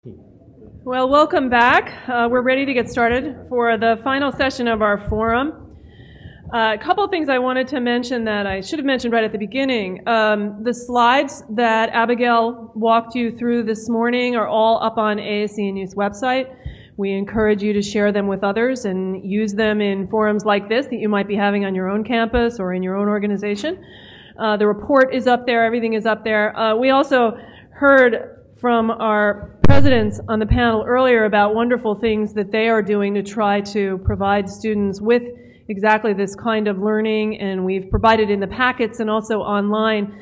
Well, welcome back. We're ready to get started for the final session of our forum. A couple of things I wanted to mention that I should have mentioned right at the beginning. The slides that Abigail walked you through this morning are all up on AAC&U's website. We encourage you to share them with others and use them in forums like this that you might be having on your own campus or in your own organization. The report is up there. Everything is up there. We also heard from our presidents on the panel earlier about wonderful things that they are doing to try to provide students with exactly this kind of learning, and we've provided in the packets and also online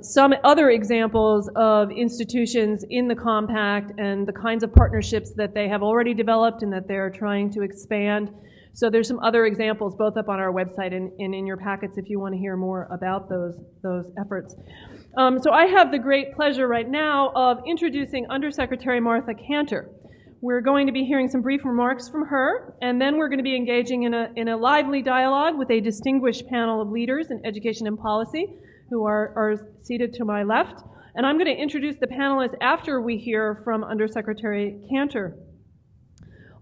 some other examples of institutions in the compact and the kinds of partnerships that they have already developed and that they're trying to expand. So there's some other examples both up on our website and in your packets if you want to hear more about those efforts. So I have the great pleasure right now of introducing Undersecretary Martha Kanter. We're going to be hearing some brief remarks from her, and then we're going to be engaging in a lively dialogue with a distinguished panel of leaders in education and policy who are seated to my left. And I'm going to introduce the panelists after we hear from Undersecretary Kanter.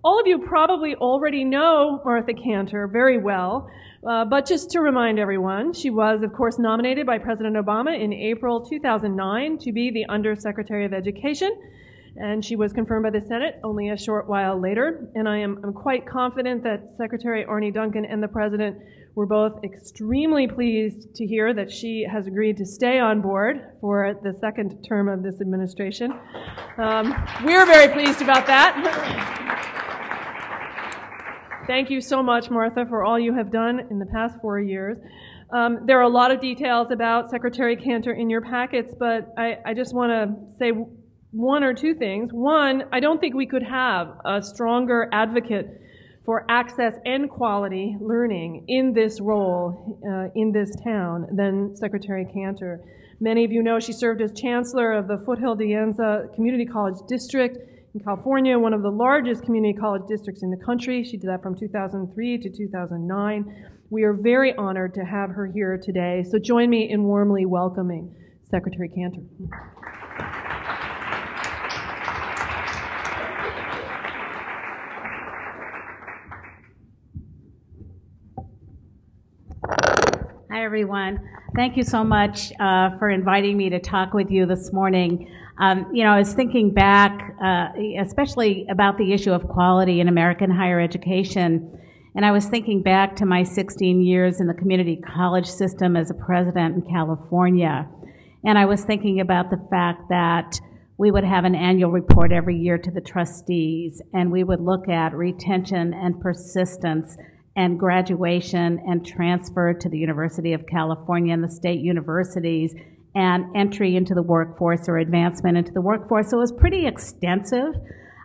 All of you probably already know Martha Kanter very well, but just to remind everyone, she was, of course, nominated by President Obama in April 2009 to be the Undersecretary of Education, and she was confirmed by the Senate only a short while later. And I'm quite confident that Secretary Arne Duncan and the President were both extremely pleased to hear that she has agreed to stay on board for the second term of this administration. We're very pleased about that. Thank you so much, Martha, for all you have done in the past 4 years. There are a lot of details about Secretary Kanter in your packets, but I just want to say one or two things. One, I don't think we could have a stronger advocate for access and quality learning in this role in this town than Secretary Kanter. Many of you know she served as Chancellor of the Foothill de Enza Community College District in California, one of the largest community college districts in the country. She did that from 2003 to 2009. We are very honored to have her here today. So join me in warmly welcoming Secretary Kanter. Hi, everyone. Thank you so much for inviting me to talk with you this morning. I was thinking back, especially about the issue of quality in American higher education, and I was thinking back to my 16 years in the community college system as a president in California, and I was thinking about the fact that we would have an annual report every year to the trustees, and we would look at retention and persistence and graduation and transfer to the University of California and the state universities and entry into the workforce or advancement into the workforce. So it was pretty extensive.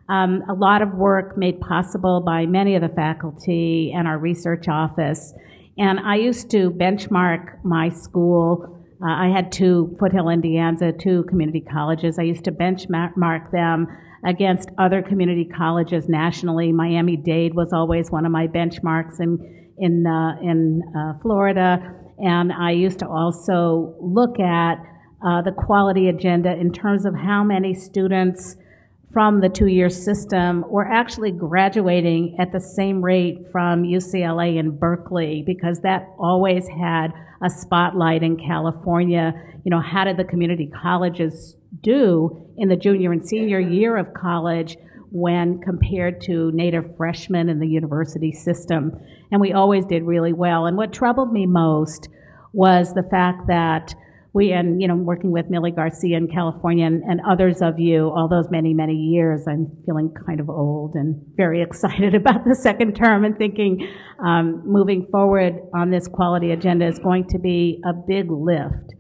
A lot of work made possible by many of the faculty and our research office. And I used to benchmark my school. I had two, Foothill and de Enza, two community colleges. I used to benchmark them against other community colleges nationally. Miami-Dade was always one of my benchmarks in Florida. And I used to also look at the quality agenda in terms of how many students from the two-year system were actually graduating at the same rate from UCLA and Berkeley, because that always had a spotlight in California. You know, how did the community colleges do in the junior and senior year of college when compared to native freshmen in the university system? And we always did really well. And what troubled me most was the fact that we, and working with Millie Garcia in California and others of you all those many, many years, I'm feeling kind of old and very excited about the second term and thinking moving forward on this quality agenda is going to be a big lift,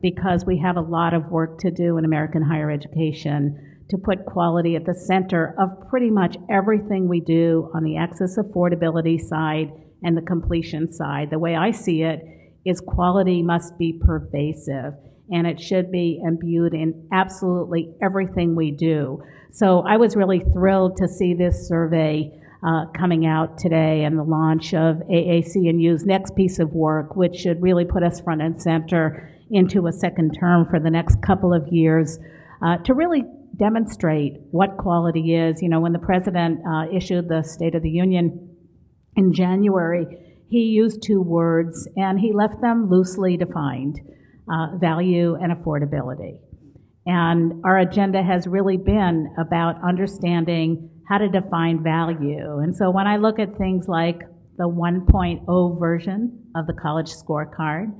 because we have a lot of work to do in American higher education to put quality at the center of pretty much everything we do on the access affordability side and the completion side. The way I see it is quality must be pervasive, and it should be imbued in absolutely everything we do. So I was really thrilled to see this survey coming out today and the launch of AAC&U's next piece of work, which should really put us front and center into a second term for the next couple of years, to really demonstrate what quality is. You know, when the president issued the State of the Union in January, he used two words and he left them loosely defined, value and affordability. And our agenda has really been about understanding how to define value. And so when I look at things like the 1.0 version of the college scorecard,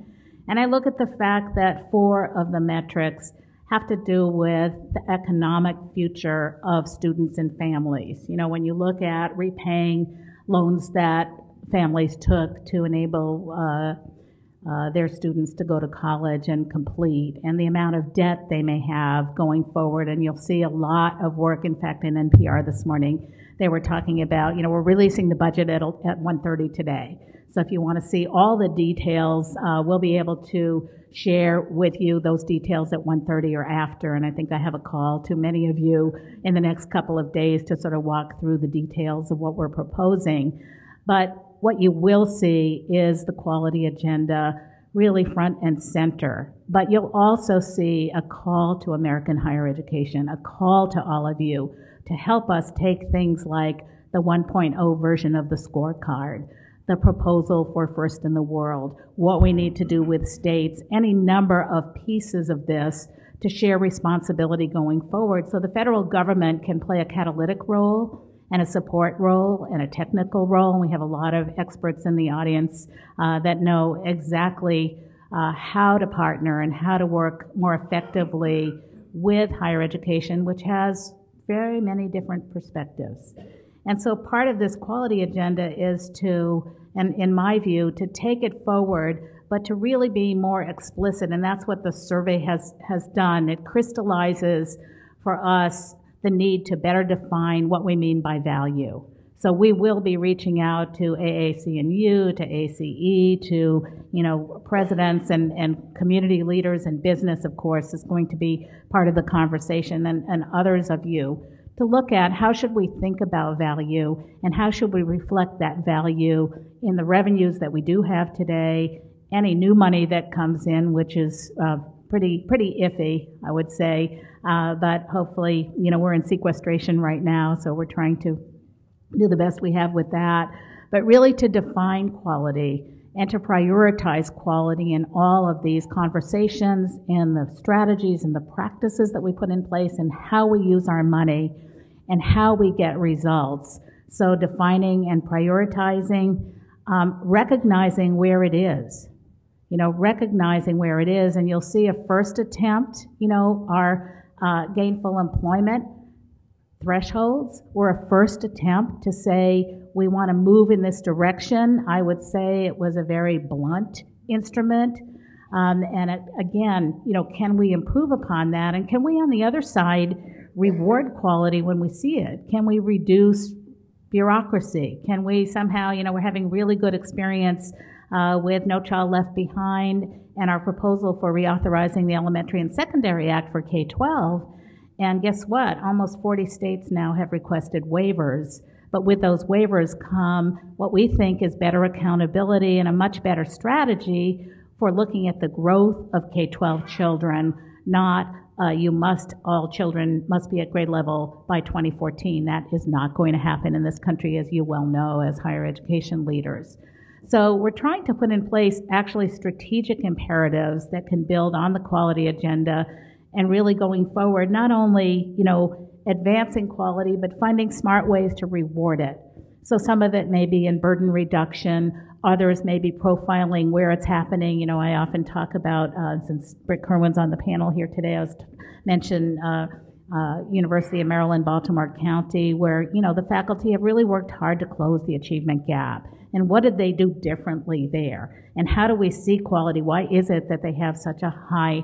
and I look at the fact that 4 of the metrics have to do with the economic future of students and families. You know, when you look at repaying loans that families took to enable their students to go to college and complete, and the amount of debt they may have going forward, and you'll see a lot of work. In fact, in NPR this morning, they were talking about, you know, we're releasing the budget at 1:30 today. So if you want to see all the details, we'll be able to share with you those details at 1:30 or after. And I think I have a call to many of you in the next couple of days to sort of walk through the details of what we're proposing. But what you will see is the quality agenda really front and center. But you'll also see a call to American higher education, a call to all of you to help us take things like the 1.0 version of the scorecard, the proposal for first in the world, what we need to do with states, any number of pieces of this to share responsibility going forward so the federal government can play a catalytic role and a support role and a technical role. And we have a lot of experts in the audience that know exactly how to partner and how to work more effectively with higher education, which has very many different perspectives. And so part of this quality agenda is to, and in my view, to take it forward, but to really be more explicit. And that's what the survey has done. It crystallizes for us the need to better define what we mean by value. So we will be reaching out to AAC&U, to ACE, to, you know, presidents and community leaders, and business, of course, is going to be part of the conversation, and others of you, to look at how should we think about value and how should we reflect that value in the revenues that we do have today, any new money that comes in, which is pretty iffy, I would say, but hopefully, you know, we're in sequestration right now, so we're trying to do the best we have with that, but really to define quality and to prioritize quality in all of these conversations and the strategies and the practices that we put in place and how we use our money and how we get results. So defining and prioritizing, recognizing where it is. You know, recognizing where it is, and you'll see a first attempt, you know, our gainful employment thresholds were a first attempt to say we want to move in this direction. I would say it was a very blunt instrument. Again, you know, can we improve upon that? And can we, on the other side, reward quality when we see it? Can we reduce bureaucracy? Can we somehow, you know, we're having really good experience with No Child Left Behind and our proposal for reauthorizing the Elementary and Secondary Act for K-12. And guess what? Almost 40 states now have requested waivers. But with those waivers come what we think is better accountability and a much better strategy for looking at the growth of K-12 children, not all children must be at grade level by 2014. That is not going to happen in this country, as you well know, as higher education leaders. So we're trying to put in place actually strategic imperatives that can build on the quality agenda and really going forward, not only, you know, advancing quality, but finding smart ways to reward it. So some of it may be in burden reduction, others may be profiling where it's happening. You know, I often talk about, since Britt Kerwin's on the panel here today, I was mentioned University of Maryland, Baltimore County, where, you know, the faculty have really worked hard to close the achievement gap. And what did they do differently there? And how do we see quality? Why is it that they have such a high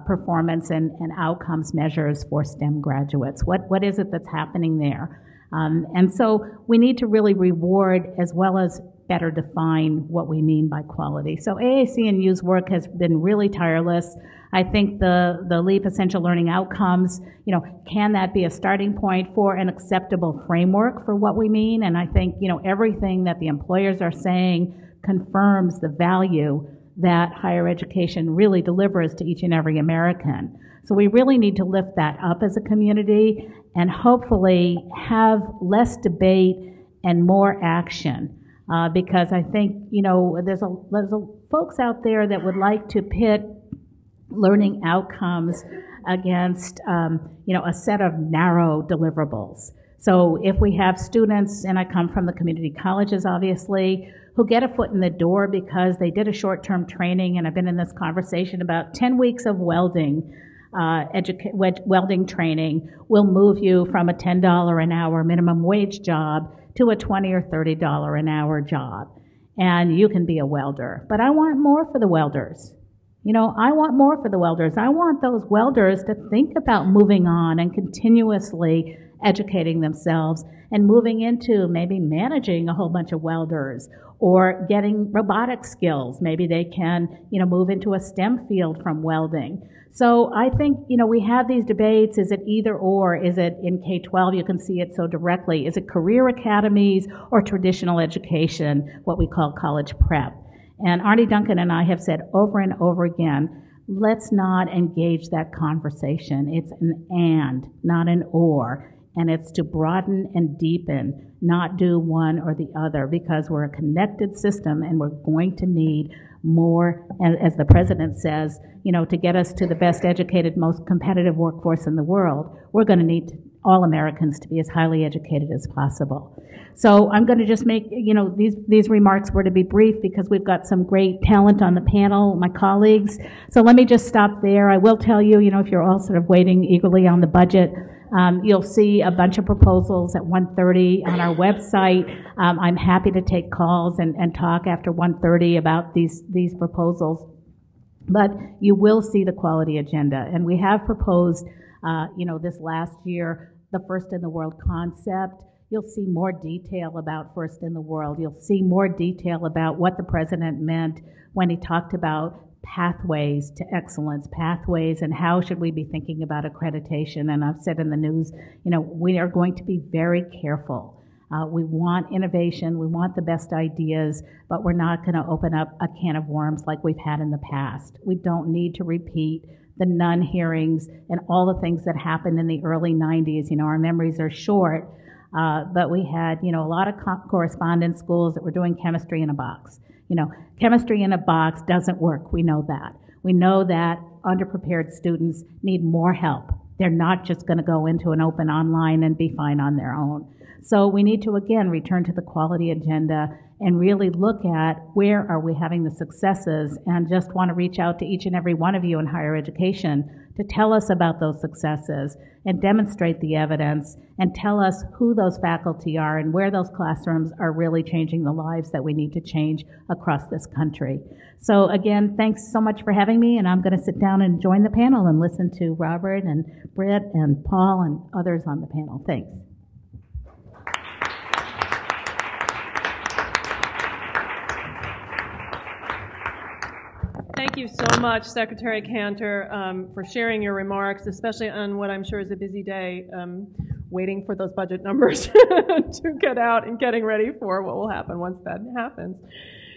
performance and outcomes measures for STEM graduates? What is it that's happening there? And so we need to really reward as well as better define what we mean by quality. So AAC&U's work has been really tireless. I think the LEAP Essential Learning Outcomes, you know, can that be a starting point for an acceptable framework for what we mean? And I think, you know, everything that the employers are saying confirms the value that higher education really delivers to each and every American. So we really need to lift that up as a community and hopefully have less debate and more action. Because I think, there's folks out there that would like to pit learning outcomes against, a set of narrow deliverables. So if we have students, and I come from the community colleges, obviously, who get a foot in the door because they did a short-term training, and I've been in this conversation about 10 weeks of welding, welding training will move you from a $10 an hour minimum wage job to a $20 or $30 an hour job. And you can be a welder. But I want more for the welders. I want more for the welders. I want those welders to think about moving on and continuously educating themselves and moving into maybe managing a whole bunch of welders or getting robotic skills. Maybe they can, move into a STEM field from welding. So I think, we have these debates. Is it either or? Is it in K-12? You can see it so directly. Is it career academies or traditional education, what we call college prep? And Arnie Duncan and I have said over and over again, let's not engage that conversation. It's an and, not an or. And it's to broaden and deepen, not do one or the other, because we're a connected system and we're going to need more, as the president says, to get us to the best educated, most competitive workforce in the world, we're going to need all Americans to be as highly educated as possible. So I'm going to just make, these remarks were to be brief because we've got some great talent on the panel, my colleagues. So let me just stop there. I will tell you, if you're all sort of waiting eagerly on the budget, you'll see a bunch of proposals at 1:30 on our website. I'm happy to take calls and talk after 1:30 about these proposals. But you will see the quality agenda. And we have proposed, this last year, the first in the world concept. You'll see more detail about first in the world. You'll see more detail about what the president meant when he talked about pathways to excellence, pathways, and how should we be thinking about accreditation. And I've said in the news, we are going to be very careful. We want innovation, we want the best ideas, but we're not going to open up a can of worms like we've had in the past. We don't need to repeat the Nunn hearings and all the things that happened in the early 90s. Our memories are short, but we had, a lot of correspondence schools that were doing chemistry in a box. Chemistry in a box doesn't work. We know that. We know that underprepared students need more help. They're not just going to go into an open online and be fine on their own. So we need to, again, return to the quality agenda and really look at where are we having the successes, and just want to reach out to each and every one of you in higher education to tell us about those successes and demonstrate the evidence and tell us who those faculty are and where those classrooms are really changing the lives that we need to change across this country. So again, thanks so much for having me, and I'm going to sit down and join the panel and listen to Robert and Britt and Paul and others on the panel. Thanks. Thank you so much, Secretary Kanter, for sharing your remarks, especially on what I'm sure is a busy day, waiting for those budget numbers to get out and getting ready for what will happen once that happens.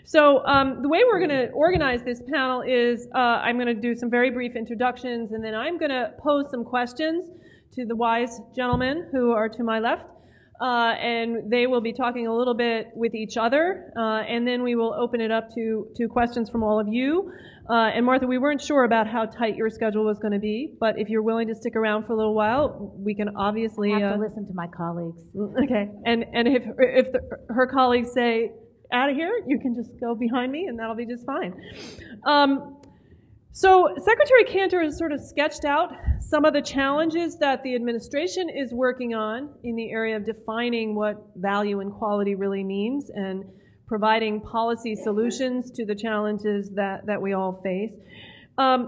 So the way we're going to organize this panel is I'm going to do some very brief introductions, and then I'm going to pose some questions to the wise gentlemen who are to my left. And they will be talking a little bit with each other, and then we will open it up to questions from all of you. And Martha, we weren't sure about how tight your schedule was going to be, but if you're willing to stick around for a little while, we can obviously I have to listen to my colleagues. Okay, and if her colleagues say out of here, you can just go behind me, and that'll be just fine. So Secretary Kanter has sort of sketched out some of the challenges that the administration is working on in the area of defining what value and quality really means and providing policy solutions to the challenges that we all face.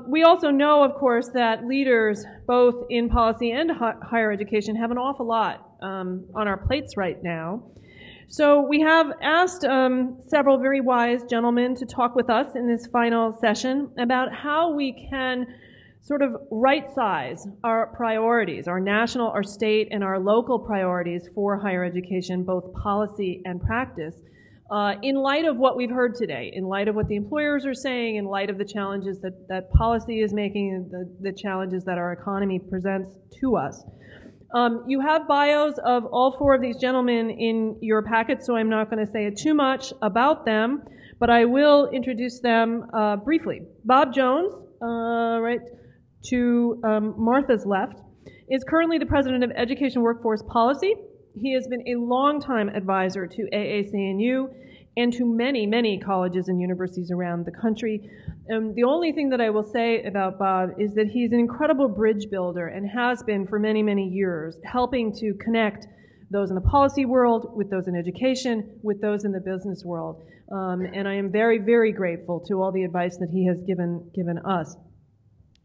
We also know, of course, that leaders, both in policy and higher education, have an awful lot on our plates right now. So we have asked several very wise gentlemen to talk with us in this final session about how we can sort of right-size our priorities, our national, our state, and our local priorities for higher education, both policy and practice, in light of what we've heard today, in light of what the employers are saying, in light of the challenges that policy is making, the challenges that our economy presents to us. You have bios of all four of these gentlemen in your packet, so I'm not going to say too much about them, but I will introduce them briefly. Bob Jones, right to Martha's left, is currently the president of Education Workforce Policy. He has been a longtime advisor to AAC&U and to many, many colleges and universities around the country. The only thing that I will say about Bob is that he's an incredible bridge builder and has been for many, many years, helping to connect those in the policy world with those in education, with those in the business world. And I am very, very grateful to all the advice that he has given us.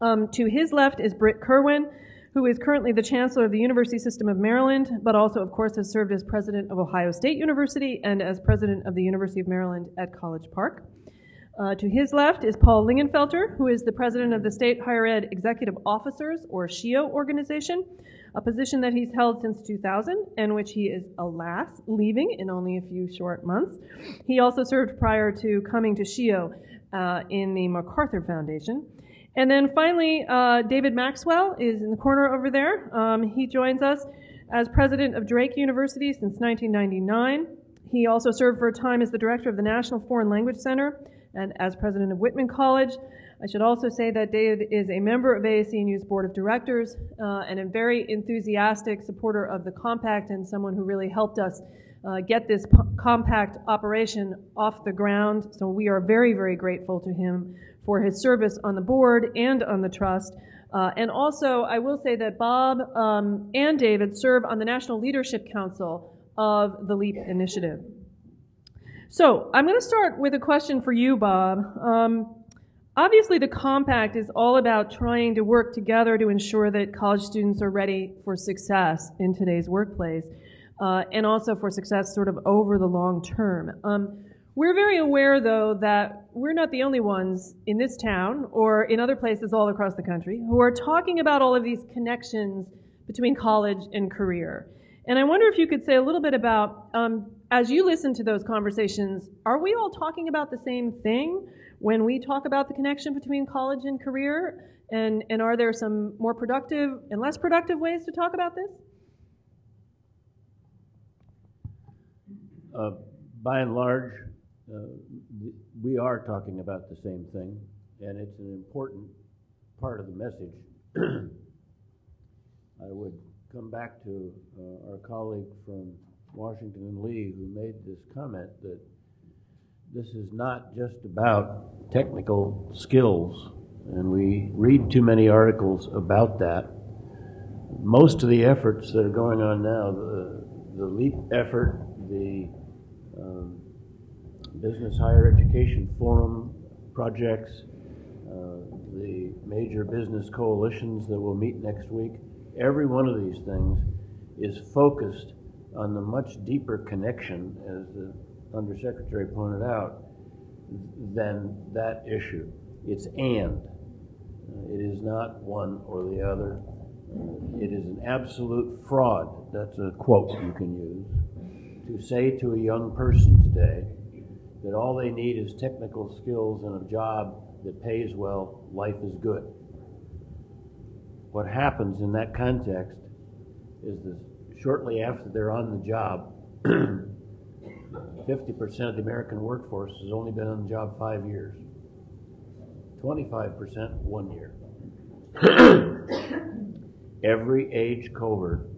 To his left is Britt Kerwin, who is currently the Chancellor of the University System of Maryland, but also, of course, has served as President of Ohio State University and as President of the University of Maryland at College Park. To his left is Paul Lingenfelter, who is the President of the State Higher Ed Executive Officers, or SHIO organization, a position that he's held since 2000, and which he is, alas, leaving in only a few short months. He also served prior to coming to SHIO in the MacArthur Foundation. And then finally, David Maxwell is in the corner over there. He joins us as president of Drake University since 1999. He also served for a time as the director of the National Foreign Language Center and as president of Whitman College. I should also say that David is a member of AAC&U's board of directors and a very enthusiastic supporter of the Compact and someone who really helped us get this Compact operation off the ground. So we are very, very grateful to him for his service on the board and on the trust. And also, I will say that Bob and David serve on the National Leadership Council of the LEAP initiative. So I'm going to start with a question for you, Bob. Obviously, the Compact is all about trying to work together to ensure that college students are ready for success in today's workplace, and also for success sort of over the long term. We're very aware, though, that we're not the only ones in this town or in other places all across the country who are talking about all of these connections between college and career. And I wonder if you could say a little bit about, as you listen to those conversations, are we all talking about the same thing when we talk about the connection between college and career? And are there some more productive and less productive ways to talk about this? By and large, we are talking about the same thing, and it's an important part of the message. I would come back to our colleague from Washington and Lee who made this comment that this is not just about technical skills, and we read too many articles about that. Most of the efforts that are going on now, the LEAP effort, the Business Higher Education Forum projects, the major business coalitions that will meet next week, every one of these things is focused on the much deeper connection, as the Undersecretary pointed out, than that issue. It's and. It is not one or the other. It is an absolute fraud, that's a quote you can use, to say to a young person today that all they need is technical skills and a job that pays well, life is good. What happens in that context is that shortly after they're on the job, 50% of the American workforce has only been on the job 5 years. 25% 1 year. Every age cohort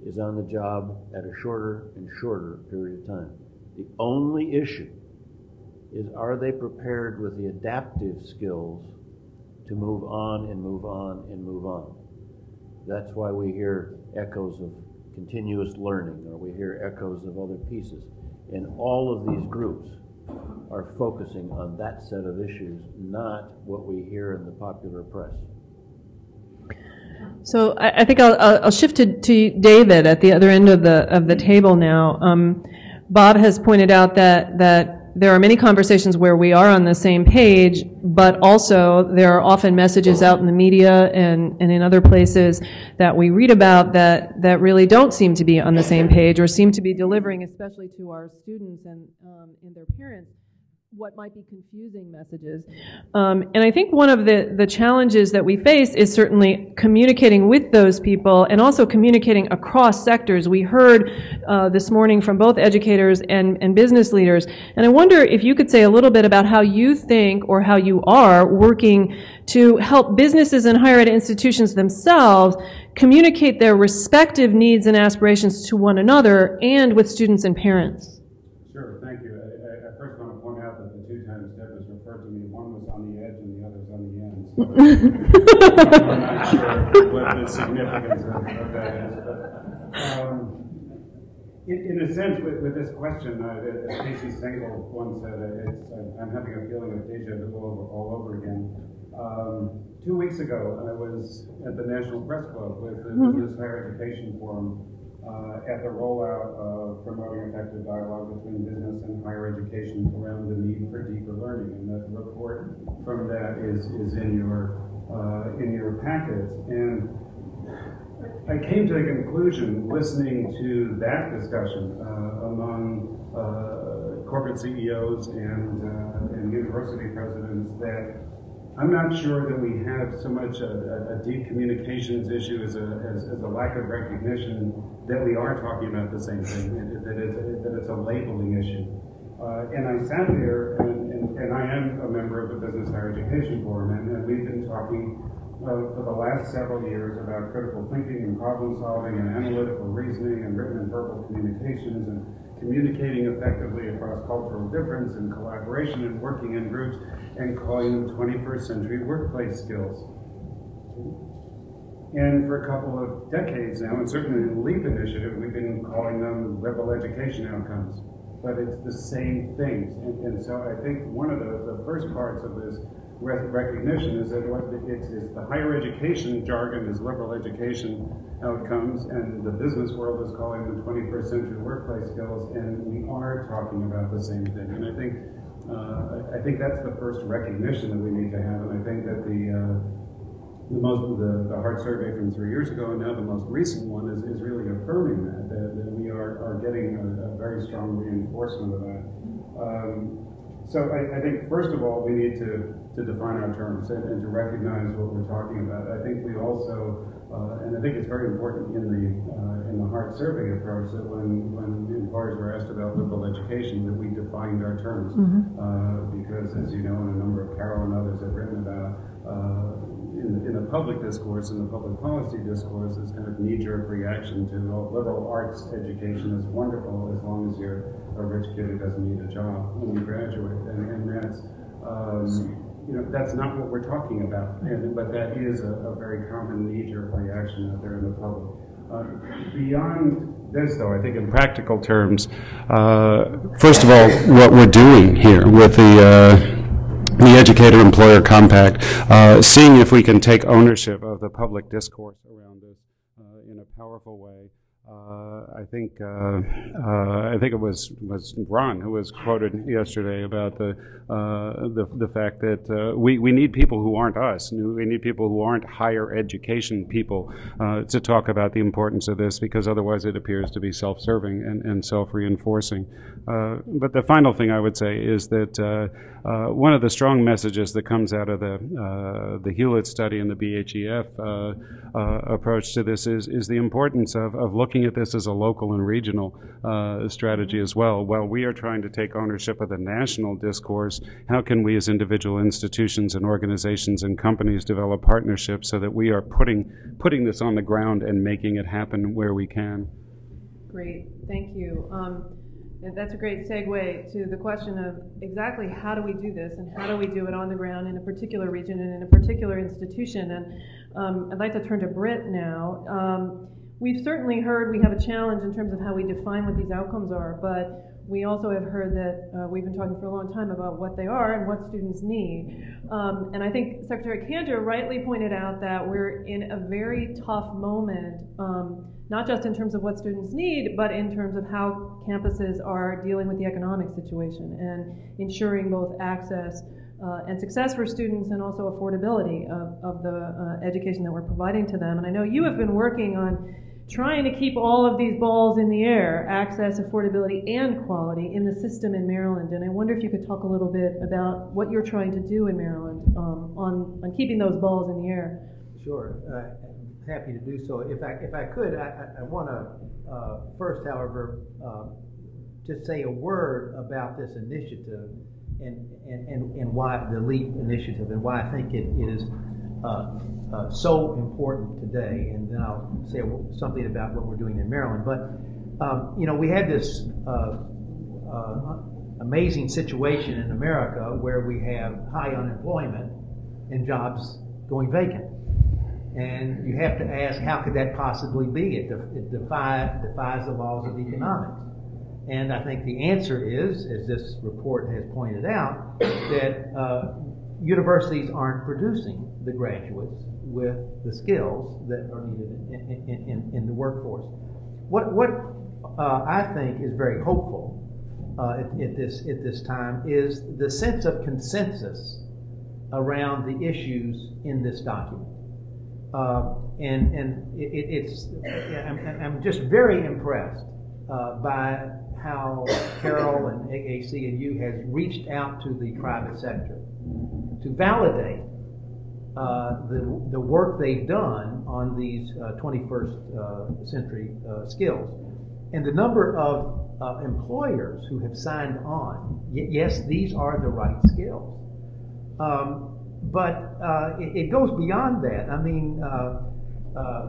is on the job at a shorter and shorter period of time. The only issue is, are they prepared with the adaptive skills to move on and move on and move on? That's why we hear echoes of continuous learning, or we hear echoes of other pieces. And all of these groups are focusing on that set of issues, not what we hear in the popular press. So I think I'll shift to David at the other end of the table now. Bob has pointed out that there are many conversations where we are on the same page, but also there are often messages out in the media and in other places that we read about that really don't seem to be on the same page or seem to be delivering, especially to our students and their parents, what might be confusing messages. And I think one of the challenges that we face is certainly communicating with those people and also communicating across sectors. We heard this morning from both educators and business leaders, and I wonder if you could say a little bit about how you think or how you are working to help businesses and higher ed institutions themselves communicate their respective needs and aspirations to one another and with students and parents. Sure, thank you. I first want to point out that the two times Deb was referred to me, one was on the edge and the other was on the end. So I'm not sure what the significance of that is. But, in a sense, with this question, as Casey Stengel once said, I'm having a feeling of deja vu all over again. 2 weeks ago, I was at the National Press Club with the Business Higher Education Forum at the rollout of promoting effective dialogue between business and higher education around the need for deeper learning. And the report from that is in your packets. And I came to the conclusion, listening to that discussion among corporate CEOs and university presidents, that I'm not sure that we have so much a deep communications issue as a lack of recognition that we are talking about the same thing, that it's a labeling issue. And I sat there, and I am a member of the Business Higher Education Forum, and we've been talking for the last several years about critical thinking and problem solving and analytical reasoning and written and verbal communications and communicating effectively across cultural difference and collaboration and working in groups, and calling them 21st century workplace skills. And for a couple of decades now, and certainly in the LEAP initiative, we've been calling them liberal education outcomes. But it's the same things. And so I think one of the first parts of this recognition is that it's the higher education jargon is liberal education outcomes, and the business world is calling them 21st century workplace skills, and we are talking about the same thing. And I think that's the first recognition that we need to have, and I think that the Hart survey from 3 years ago, and now the most recent one is really affirming that we are getting a very strong reinforcement of that. So I think, first of all, we need to define our terms and to recognize what we're talking about. I think we also, and I think it's very important in the Hart survey approach, that when employers were asked about liberal education, that we defined our terms. Because, as you know, and a number of Carol and others have written about, in the public discourse, in the public policy discourse, this kind of knee-jerk reaction to liberal arts education is wonderful as long as you're a rich kid who doesn't need a job when you graduate, and that's that's not what we're talking about. But that is a very common knee-jerk reaction out there in the public. Beyond this, though, I think in practical terms, first of all, what we're doing here with the Educator-Employer Compact, seeing if we can take ownership of the public discourse around this in a powerful way. I think it was Ron who was quoted yesterday about the fact that we need people who aren't us. We need people who aren't higher education people to talk about the importance of this, because otherwise it appears to be self-serving and self-reinforcing. But the final thing I would say is that one of the strong messages that comes out of the Hewlett study and the BHEF approach to this is the importance of looking at this as a local and regional strategy as well. While we are trying to take ownership of the national discourse, how can we as individual institutions and organizations and companies develop partnerships so that we are putting this on the ground and making it happen where we can? Great, thank you. And that's a great segue to the question of exactly how do we do this, and how do we do it on the ground in a particular region and in a particular institution. And I'd like to turn to Britt now. We've certainly heard we have a challenge in terms of how we define what these outcomes are, but we also have heard that we've been talking for a long time about what they are and what students need. And I think Secretary Kanter rightly pointed out that we're in a very tough moment not just in terms of what students need, but in terms of how campuses are dealing with the economic situation and ensuring both access and success for students and also affordability of the education that we're providing to them. And I know you have been working on trying to keep all of these balls in the air, access, affordability, and quality in the system in Maryland. And I wonder if you could talk a little bit about what you're trying to do in Maryland on keeping those balls in the air. Sure. Happy to do so. If I could, I want to first, however, just say a word about this initiative and why the LEAP initiative and why I think it is so important today. And then I'll say something about what we're doing in Maryland. But we had this amazing situation in America where we have high unemployment and jobs going vacant. And you have to ask, how could that possibly be? It defies the laws of economics. And I think the answer is, as this report has pointed out, that universities aren't producing the graduates with the skills that are needed in the workforce. What I think is very hopeful at this time is the sense of consensus around the issues in this document. I'm just very impressed by how Carol and AAC&U has reached out to the private sector to validate the work they've done on these 21st century skills. And the number of employers who have signed on, yes, these are the right skills. But it goes beyond that. I mean,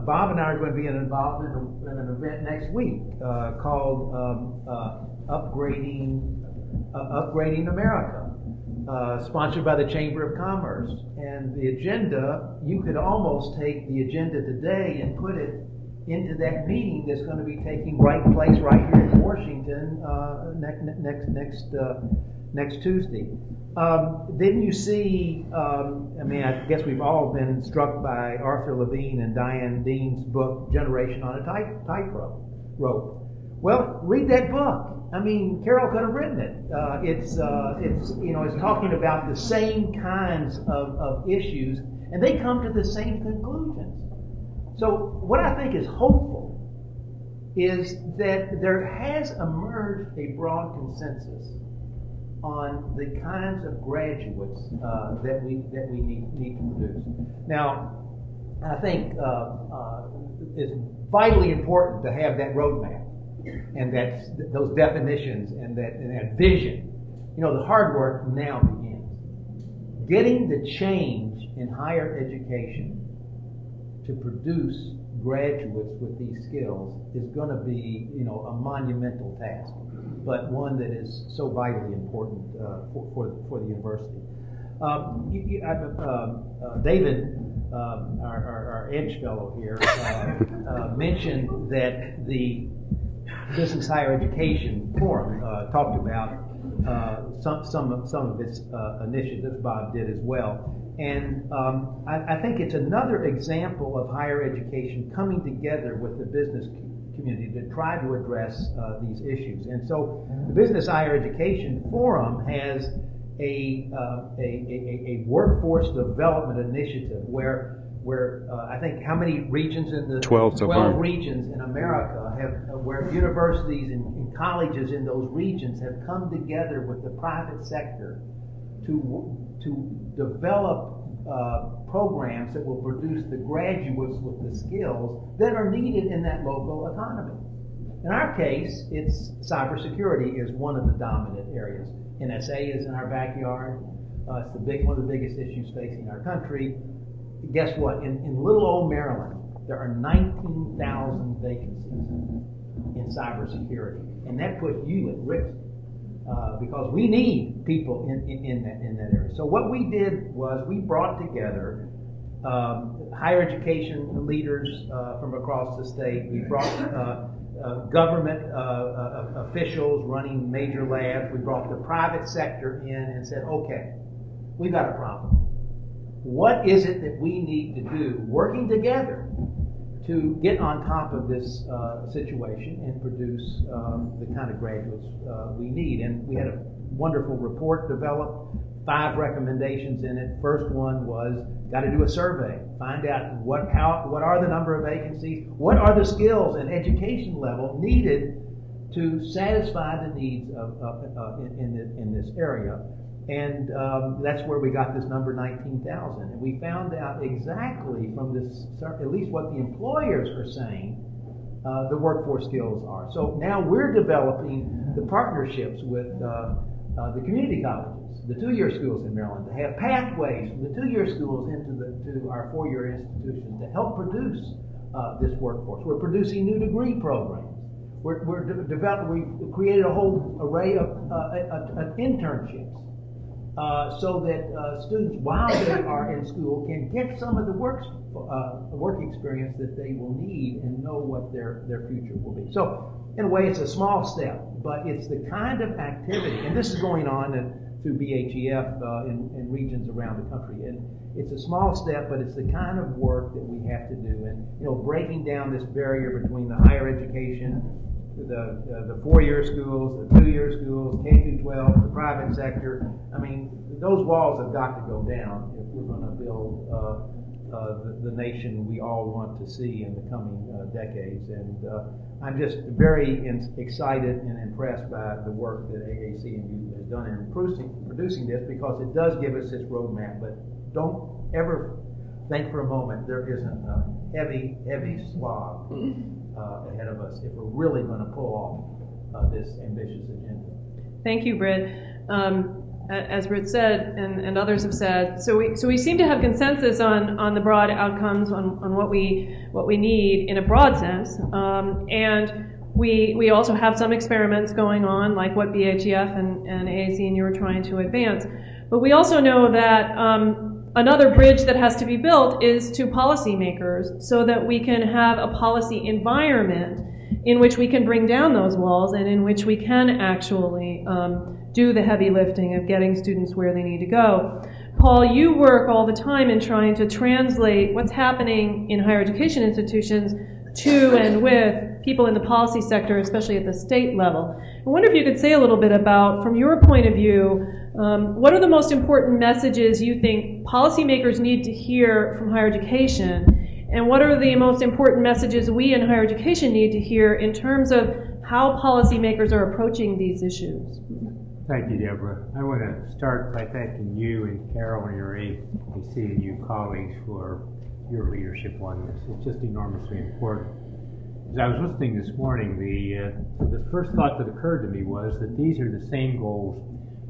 Bob and I are going to be involved in an event next week called Upgrading America, sponsored by the Chamber of Commerce. And the agenda, you could almost take the agenda today and put it into that meeting that's going to be taking place right here in Washington next Tuesday. Then you see, I guess we've all been struck by Arthur Levine and Diane Dean's book, Generation on a Tightrope. Well, read that book. I mean, Carol could have written it. It's talking about the same kinds of issues, and they come to the same conclusions. So what I think is hopeful is that there has emerged a broad consensus on the kinds of graduates that we need to produce. Now, I think it's vitally important to have that roadmap and those definitions and that vision. The hard work now begins. Getting the change in higher education to produce graduates with these skills is going to be, a monumental task, but one that is so vitally important for the university. David, our Edge fellow here, mentioned that the Business Higher Education Forum talked about some of its initiatives. Bob did as well. And I think it's another example of higher education coming together with the business community to try to address these issues. And so the Business Higher Education Forum has a workforce development initiative where I think how many regions in the 12 regions in America where universities and colleges in those regions have come together with the private sector to develop programs that will produce the graduates with the skills that are needed in that local economy. In our case, it's cybersecurity is one of the dominant areas. NSA is in our backyard. It's one of the biggest issues facing our country. Guess what? In little old Maryland, there are 19,000 vacancies in cybersecurity, and that puts you at risk. Because we need people in that area. So what we did was we brought together higher education leaders from across the state. We brought government officials running major labs. We brought the private sector in and said, okay, we've got a problem. What is it that we need to do, working together, to get on top of this situation and produce the kind of graduates we need. And we had a wonderful report developed, 5 recommendations in it. First one was, got to do a survey, find out what are the number of vacancies, what are the skills and education level needed to satisfy the needs in this area. And that's where we got this number 19,000. And we found out exactly from this, at least what the employers are saying, the workforce skills are. So now we're developing the partnerships with the community colleges, the 2-year schools in Maryland, to have pathways from the 2-year schools to our 4-year institutions to help produce this workforce. We're producing new degree programs. We've created a whole array of internships so that students, while they are in school, can get some of the work experience that they will need and know what their future will be. So, in a way, it's a small step, but it's the kind of activity, and this is going on through BHEF in regions around the country. And it's a small step, but it's the kind of work that we have to do. And breaking down this barrier between the higher education, the 4-year schools, the 2-year schools, K-12, the private sector. I mean, those walls have got to go down if we're going to build the nation we all want to see in the coming decades. And I'm just very excited and impressed by the work that AAC&U has done in producing this, because it does give us this roadmap. But don't ever think for a moment there isn't a heavy, heavy slog ahead of us if we're really going to pull off this ambitious agenda. Thank you, Britt. As Britt said, and others have said, so we seem to have consensus on the broad outcomes, on what we need in a broad sense, and we also have some experiments going on, like what BHEF and AAC&U are trying to advance. But we also know that another bridge that has to be built is to policymakers, so that we can have a policy environment in which we can bring down those walls and in which we can actually do the heavy lifting of getting students where they need to go. Paul, you work all the time in trying to translate what's happening in higher education institutions to and with people in the policy sector, especially at the state level. I wonder if you could say a little bit about, from your point of view, what are the most important messages you think policymakers need to hear from higher education, and what are the most important messages we in higher education need to hear in terms of how policymakers are approaching these issues? Thank you, Deborah. I want to start by thanking you and Carol and your AAC&U colleagues for your leadership on this. It's just enormously important. As I was listening this morning, the first thought that occurred to me was that these are the same goals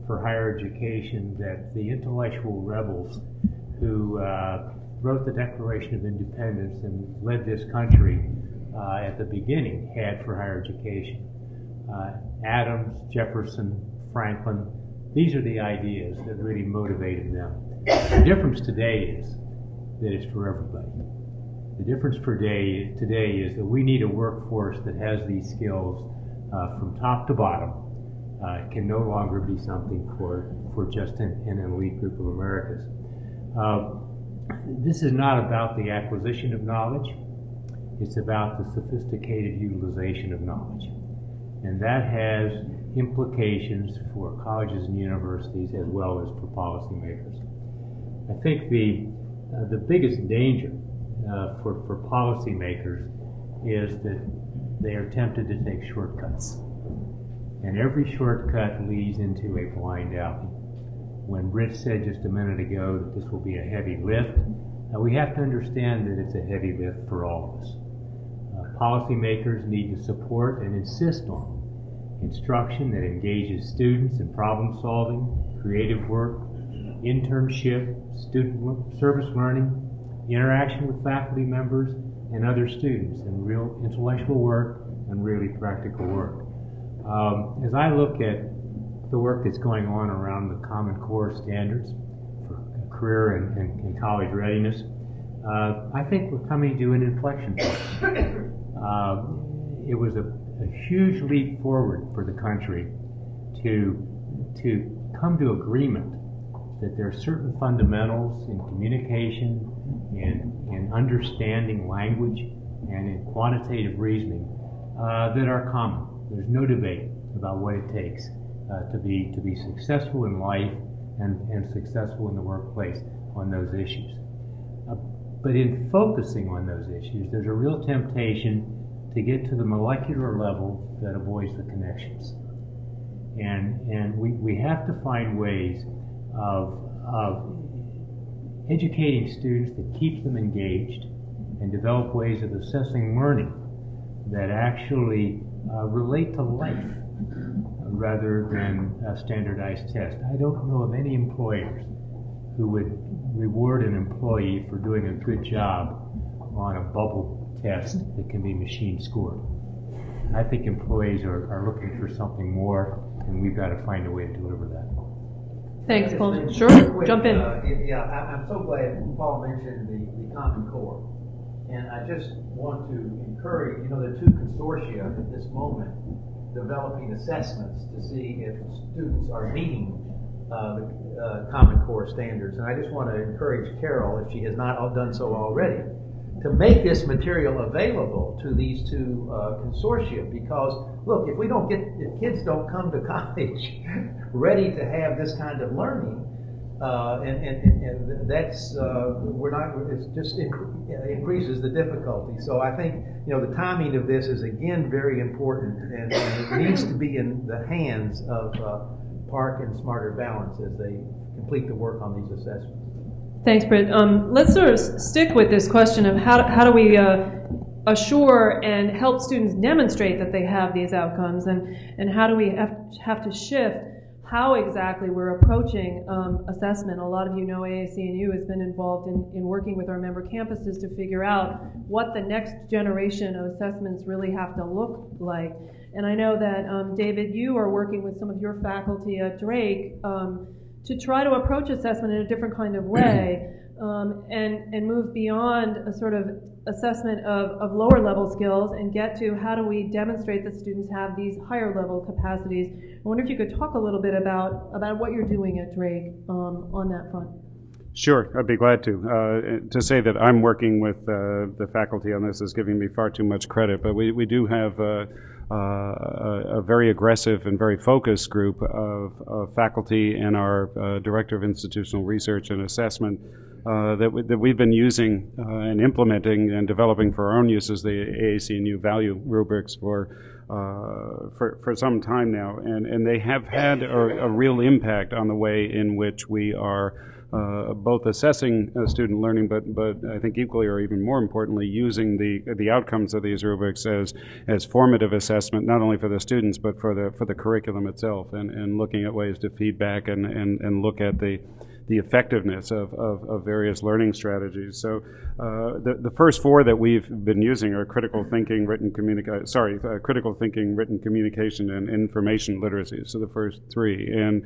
for higher education that the intellectual rebels who wrote the Declaration of Independence and led this country at the beginning had for higher education. Adams, Jefferson, Franklin, these are the ideas that really motivated them. The difference today is that it's for everybody. The difference for today is that we need a workforce that has these skills from top to bottom. It can no longer be something for just an elite group of Americans. This is not about the acquisition of knowledge. It's about the sophisticated utilization of knowledge. And that has implications for colleges and universities as well as for policymakers. I think the biggest danger for policymakers is that they are tempted to take shortcuts. And every shortcut leads into a blind alley. When Britt said just a minute ago that this will be a heavy lift, we have to understand that it's a heavy lift for all of us. Policymakers need to support and insist on instruction that engages students in problem solving, creative work, internship, student service learning, interaction with faculty members and other students, and real intellectual work and really practical work. As I look at the work that's going on around the Common Core standards for career and college readiness, I think we're coming to an inflection point. It was a huge leap forward for the country to come to agreement that there are certain fundamentals in communication, in understanding language, and in quantitative reasoning that are common. There's no debate about what it takes to be successful in life and successful in the workplace on those issues. But in focusing on those issues, there's a real temptation to get to the molecular level that avoids the connections. And we have to find ways of educating students that keep them engaged and develop ways of assessing learning that actually relate to life rather than a standardized test. I don't know of any employers who would reward an employee for doing a good job on a bubble test that can be machine scored. I think employees are looking for something more, and we've got to find a way to deliver that. Thanks, Paul. Sure, jump in. I'm so glad Paul mentioned the Common Core. And I just want to encourage, the two consortia at this moment developing assessments to see if students are meeting the Common Core standards. And I just want to encourage Carol, if she has not done so already, to make this material available to these two consortia, because look, if kids don't come to college ready to have this kind of learning, and that's it just increases the difficulty. So I think the timing of this is again very important, and it needs to be in the hands of Park and Smarter Balance as they complete the work on these assessments. Thanks, Britt. Let's sort of stick with this question of how do we assure and help students demonstrate that they have these outcomes, and how do we have to shift how exactly we're approaching assessment. A lot of you know AAC&U has been involved in working with our member campuses to figure out what the next generation of assessments really have to look like. And I know that, David, you are working with some of your faculty at Drake to try to approach assessment in a different kind of way and move beyond a sort of assessment of lower level skills and get to how do we demonstrate that students have these higher level capacities. I wonder if you could talk a little bit about what you're doing at Drake on that front. Sure, I'd be glad to. To say that I'm working with the faculty on this is giving me far too much credit, but we do have a very aggressive and very focused group of faculty and our Director of Institutional Research and Assessment that we've been using and implementing and developing for our own uses, the AAC&U Value Rubrics for some time now, and they have had a real impact on the way in which we are both assessing student learning, but I think equally or even more importantly, using the outcomes of these rubrics as formative assessment, not only for the students but for the curriculum itself, and looking at ways to feedback and look at the effectiveness of various learning strategies. So the first four that we've been using are critical thinking, written communication, and information literacy. So the first three, and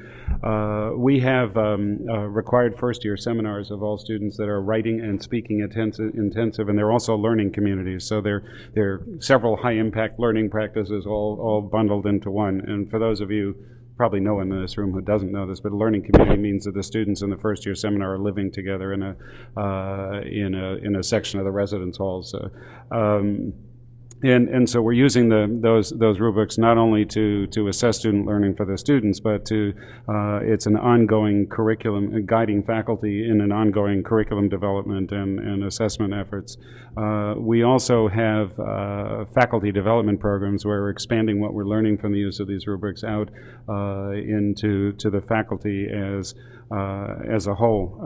we have required first-year seminars of all students that are writing and speaking intensive, and they're also learning communities. So there are several high-impact learning practices all bundled into one. And for those of you, probably no one in this room who doesn't know this, but a learning community means that the students in the first year seminar are living together in a section of the residence halls. And so we're using those rubrics not only to assess student learning for the students, but it's an ongoing curriculum, guiding faculty in an ongoing curriculum development and assessment efforts. We also have faculty development programs where we're expanding what we're learning from the use of these rubrics out into the faculty as a whole,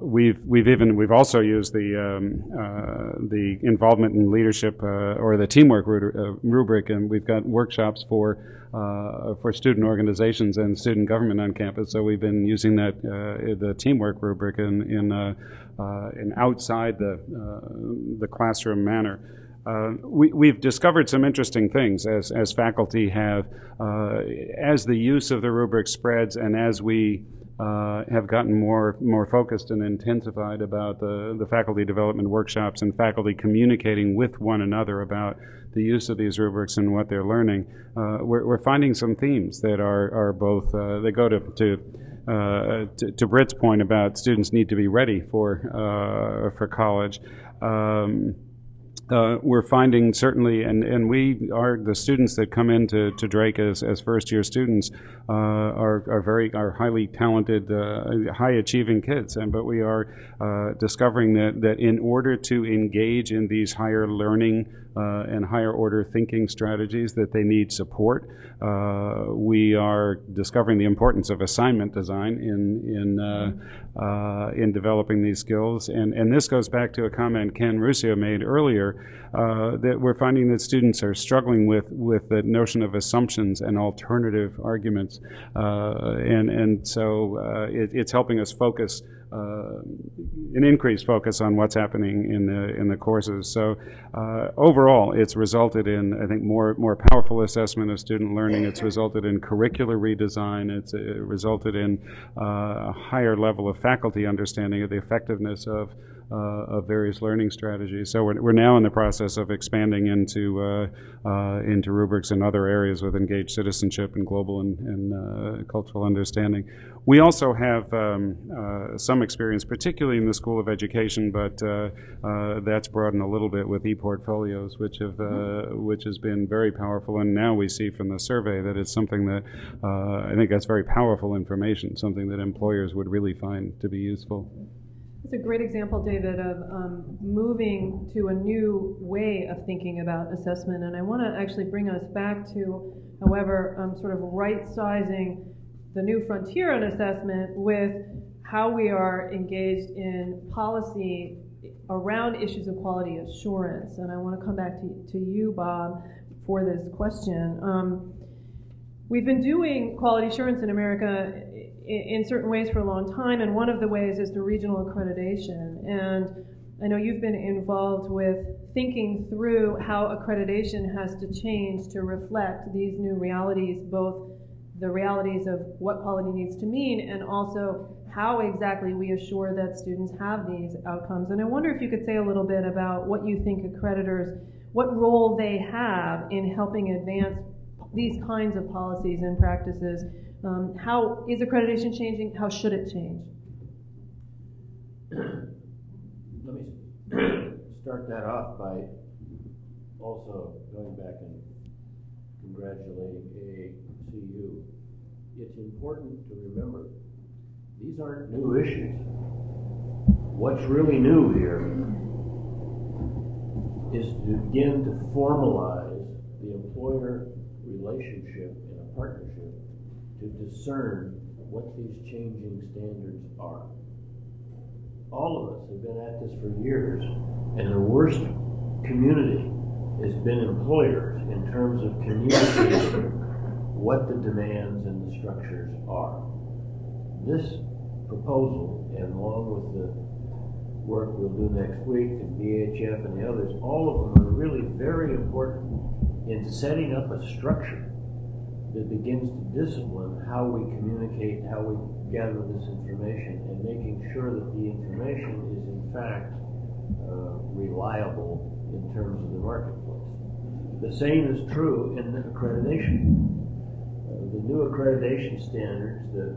we've also used the involvement in leadership or the teamwork rubric, and we've got workshops for student organizations and student government on campus. So we've been using that the teamwork rubric in outside the classroom manner. we've discovered some interesting things as faculty have, as the use of the rubric spreads and as we have gotten more focused and intensified about the faculty development workshops and faculty communicating with one another about the use of these rubrics and what they're learning. We're finding some themes that are both, they go to Britt's point about students need to be ready for college. We're finding certainly, and we are, the students that come into Drake as first-year students are highly talented, high-achieving kids, but we are discovering that in order to engage in these higher learning and higher order thinking strategies, that they need support. We are discovering the importance of assignment design in developing these skills, and this goes back to a comment Ken Ruscio made earlier, that we're finding that students are struggling with the notion of assumptions and alternative arguments, and so it's helping us focus. An increased focus on what's happening in the courses. So overall, it's resulted in, I think, more powerful assessment of student learning. It's resulted in curricular redesign. It's resulted in a higher level of faculty understanding of the effectiveness of various learning strategies. So we're now in the process of expanding into rubrics in other areas with engaged citizenship and global and cultural understanding. We also have some experience, particularly in the School of Education, but that's broadened a little bit with e-portfolios, which has been very powerful. And now we see from the survey that it's something that I think that's very powerful information, something that employers would really find to be useful. It's a great example, David, of moving to a new way of thinking about assessment. And I want to actually bring us back to, however, sort of right-sizing the new frontier in assessment with how we are engaged in policy around issues of quality assurance. And I want to come back to you, Bob, for this question. We've been doing quality assurance in America in certain ways for a long time, and one of the ways is through regional accreditation. And I know you've been involved with thinking through how accreditation has to change to reflect these new realities, both the realities of what quality needs to mean and also how exactly we assure that students have these outcomes. And I wonder if you could say a little bit about what you think accreditors, what role they have in helping advance these kinds of policies and practices. How is accreditation changing? How should it change? Let me start that off by also going back and congratulating AAC&U. It's important to remember these aren't new issues. What's really new here is to begin to formalize the employer relationship in a partnership to discern what these changing standards are. All of us have been at this for years, and the worst community has been employers in terms of communicating what the demands and the structures are. This proposal, and along with the work we'll do next week, and BHF and the others, all of them are really very important in setting up a structure that begins to discipline how we communicate, how we gather this information, and making sure that the information is in fact reliable in terms of the marketplace. The same is true in accreditation. The new accreditation standards that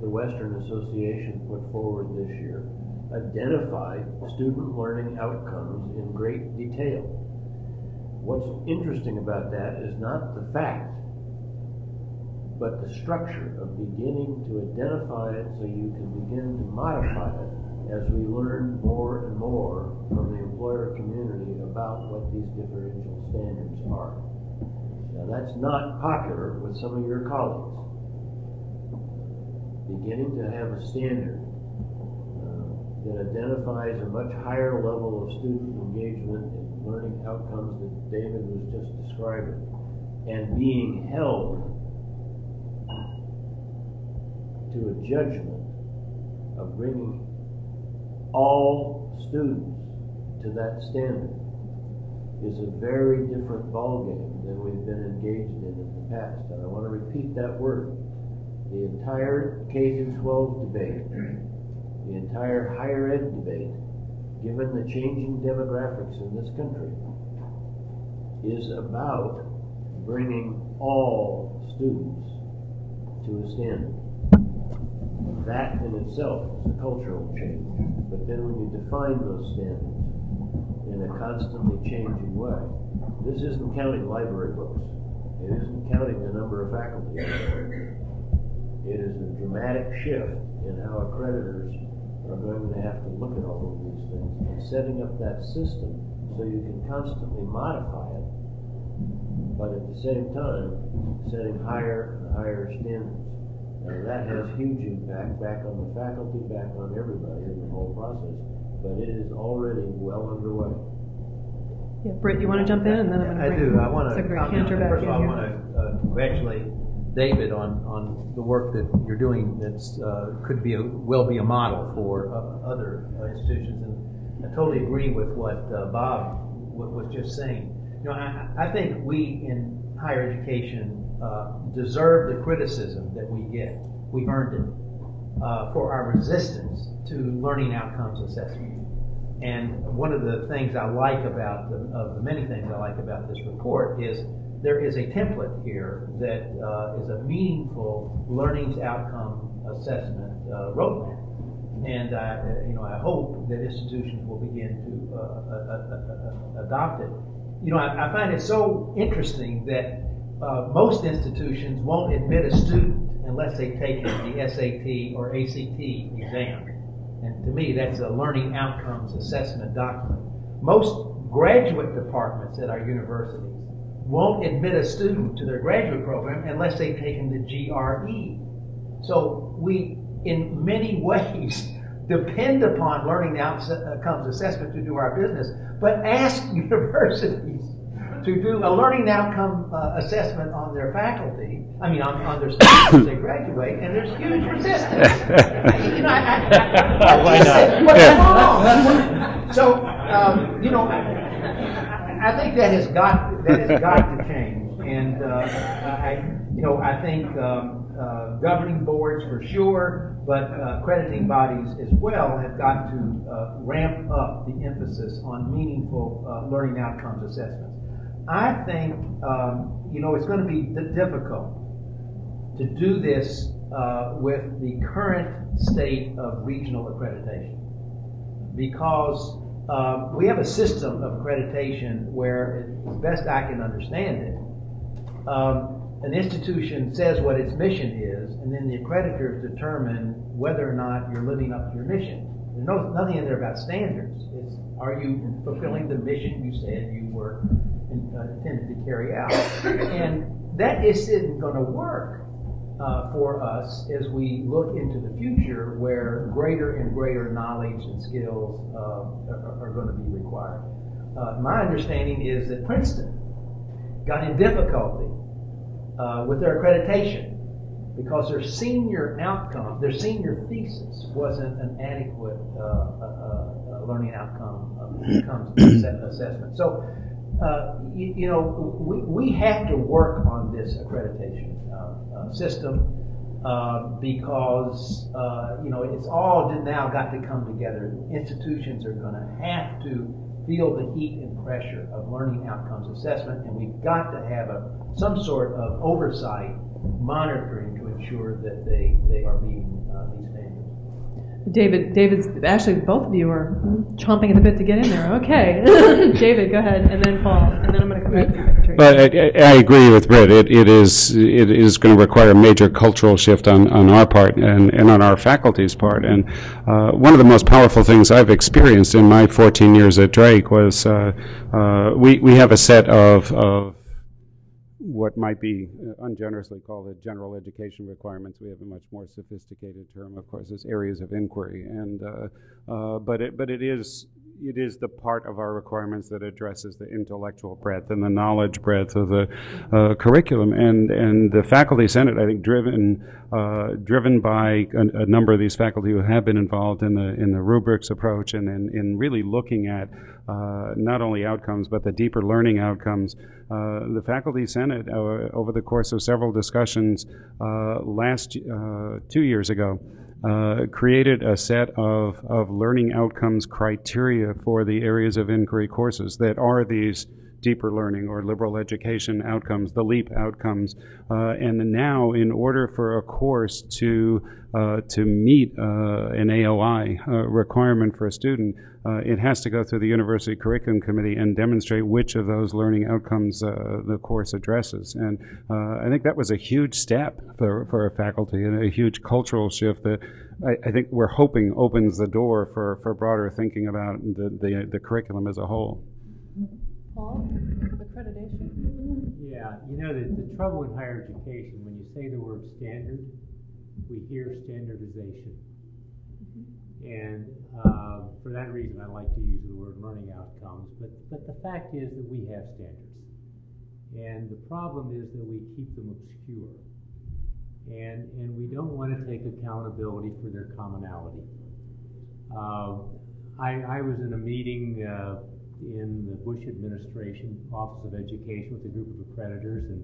the Western Association put forward this year identify student learning outcomes in great detail. What's interesting about that is not the fact, but the structure of beginning to identify it so you can begin to modify it as we learn more and more from the employer community about what these differential standards are. Now that's not popular with some of your colleagues. Beginning to have a standard that identifies a much higher level of student engagement and learning outcomes that David was just describing, and being held to a judgment of bringing all students to that standard is a very different ballgame than we've been engaged in the past. And I want to repeat that word. The entire K-12 debate, the entire higher ed debate, given the changing demographics in this country, is about bringing all students to a standard. That in itself is a cultural change. But then when you define those standards in a constantly changing way, this isn't counting library books. It isn't counting the number of faculty. It is a dramatic shift in how accreditors are going to have to look at all of these things and setting up that system so you can constantly modify it, but at the same time setting higher and higher standards. Now that has huge impact back on the faculty, back on everybody in the whole process, but it is already well underway. Yeah, Britt, you want to jump in, and then I'm going to bring I want to Secretary Kanter back first in of all, here. I want to congratulate David on the work that you're doing. That's could be will be a model for other institutions, and I totally agree with what Bob was just saying. You know, I think we in higher education deserve the criticism that we get. We've earned it for our resistance to learning outcomes assessment. And one of the things I like about of the many things I like about this report is there is a template here that is a meaningful learning outcome assessment roadmap. And I hope that institutions will begin to adopt it. You know, I find it so interesting that most institutions won't admit a student unless they've taken the SAT or ACT exam. And to me, that's a learning outcomes assessment document. Most graduate departments at our universities won't admit a student to their graduate program unless they've taken the GRE. So we, in many ways, depend upon learning outcomes assessment to do our business, but ask universities to do a learning outcome assessment on their faculty, on their students as they graduate, and there's huge resistance. Why not? What's wrong? So, I think that has got to change, and I think governing boards for sure, but accrediting bodies as well have got to ramp up the emphasis on meaningful learning outcomes assessments. I think it's going to be difficult to do this with the current state of regional accreditation, because we have a system of accreditation where, as best I can understand it, an institution says what its mission is, and then the accreditors determine whether or not you're living up to your mission. There's nothing in there about standards. It's, are you fulfilling the mission you said you were intended to carry out? And that isn't going to work for us as we look into the future, where greater and greater knowledge and skills are going to be required. My understanding is that Princeton got in difficulty with their accreditation because their senior outcome, their senior thesis wasn't an adequate learning outcome assessment. So, we have to work on this accreditation system because, it's all now got to come together. Institutions are going to have to feel the heat and pressure of learning outcomes assessment, and we've got to have some sort of oversight, monitoring to ensure that they are meeting these standards. David's actually, both of you are chomping at the bit to get in there. Okay. David, go ahead, and then Paul, and then I'm going to come back to the Secretary. But I agree with Britt. It is going to require a major cultural shift on our part and on our faculty's part. And one of the most powerful things I've experienced in my 14 years at Drake was we have a set of what might be ungenerously called the general education requirements. We have a much more sophisticated term, of course, as areas of inquiry. And but it is it is the part of our requirements that addresses the intellectual breadth and the knowledge breadth of the curriculum. And the Faculty Senate, I think, driven by a number of these faculty who have been involved in the rubrics approach and in really looking at not only outcomes but the deeper learning outcomes. The Faculty Senate, over the course of several discussions 2 years ago, created a set of learning outcomes criteria for the areas of inquiry courses that are these deeper learning or liberal education outcomes, the LEAP outcomes. And now, in order for a course to meet an AOI requirement for a student, it has to go through the University Curriculum Committee and demonstrate which of those learning outcomes the course addresses. And I think that was a huge step for a faculty and a huge cultural shift that I think we're hoping opens the door for broader thinking about the curriculum as a whole. Paul, accreditation? Yeah, you know, the trouble in higher education, when you say the word standard, we hear standardization. And for that reason, I like to use the word learning outcomes. But the fact is that we have standards. And the problem is that we keep them obscure. And we don't want to take accountability for their commonality. I was in a meeting in the Bush administration Office of Education with a group of accreditors, and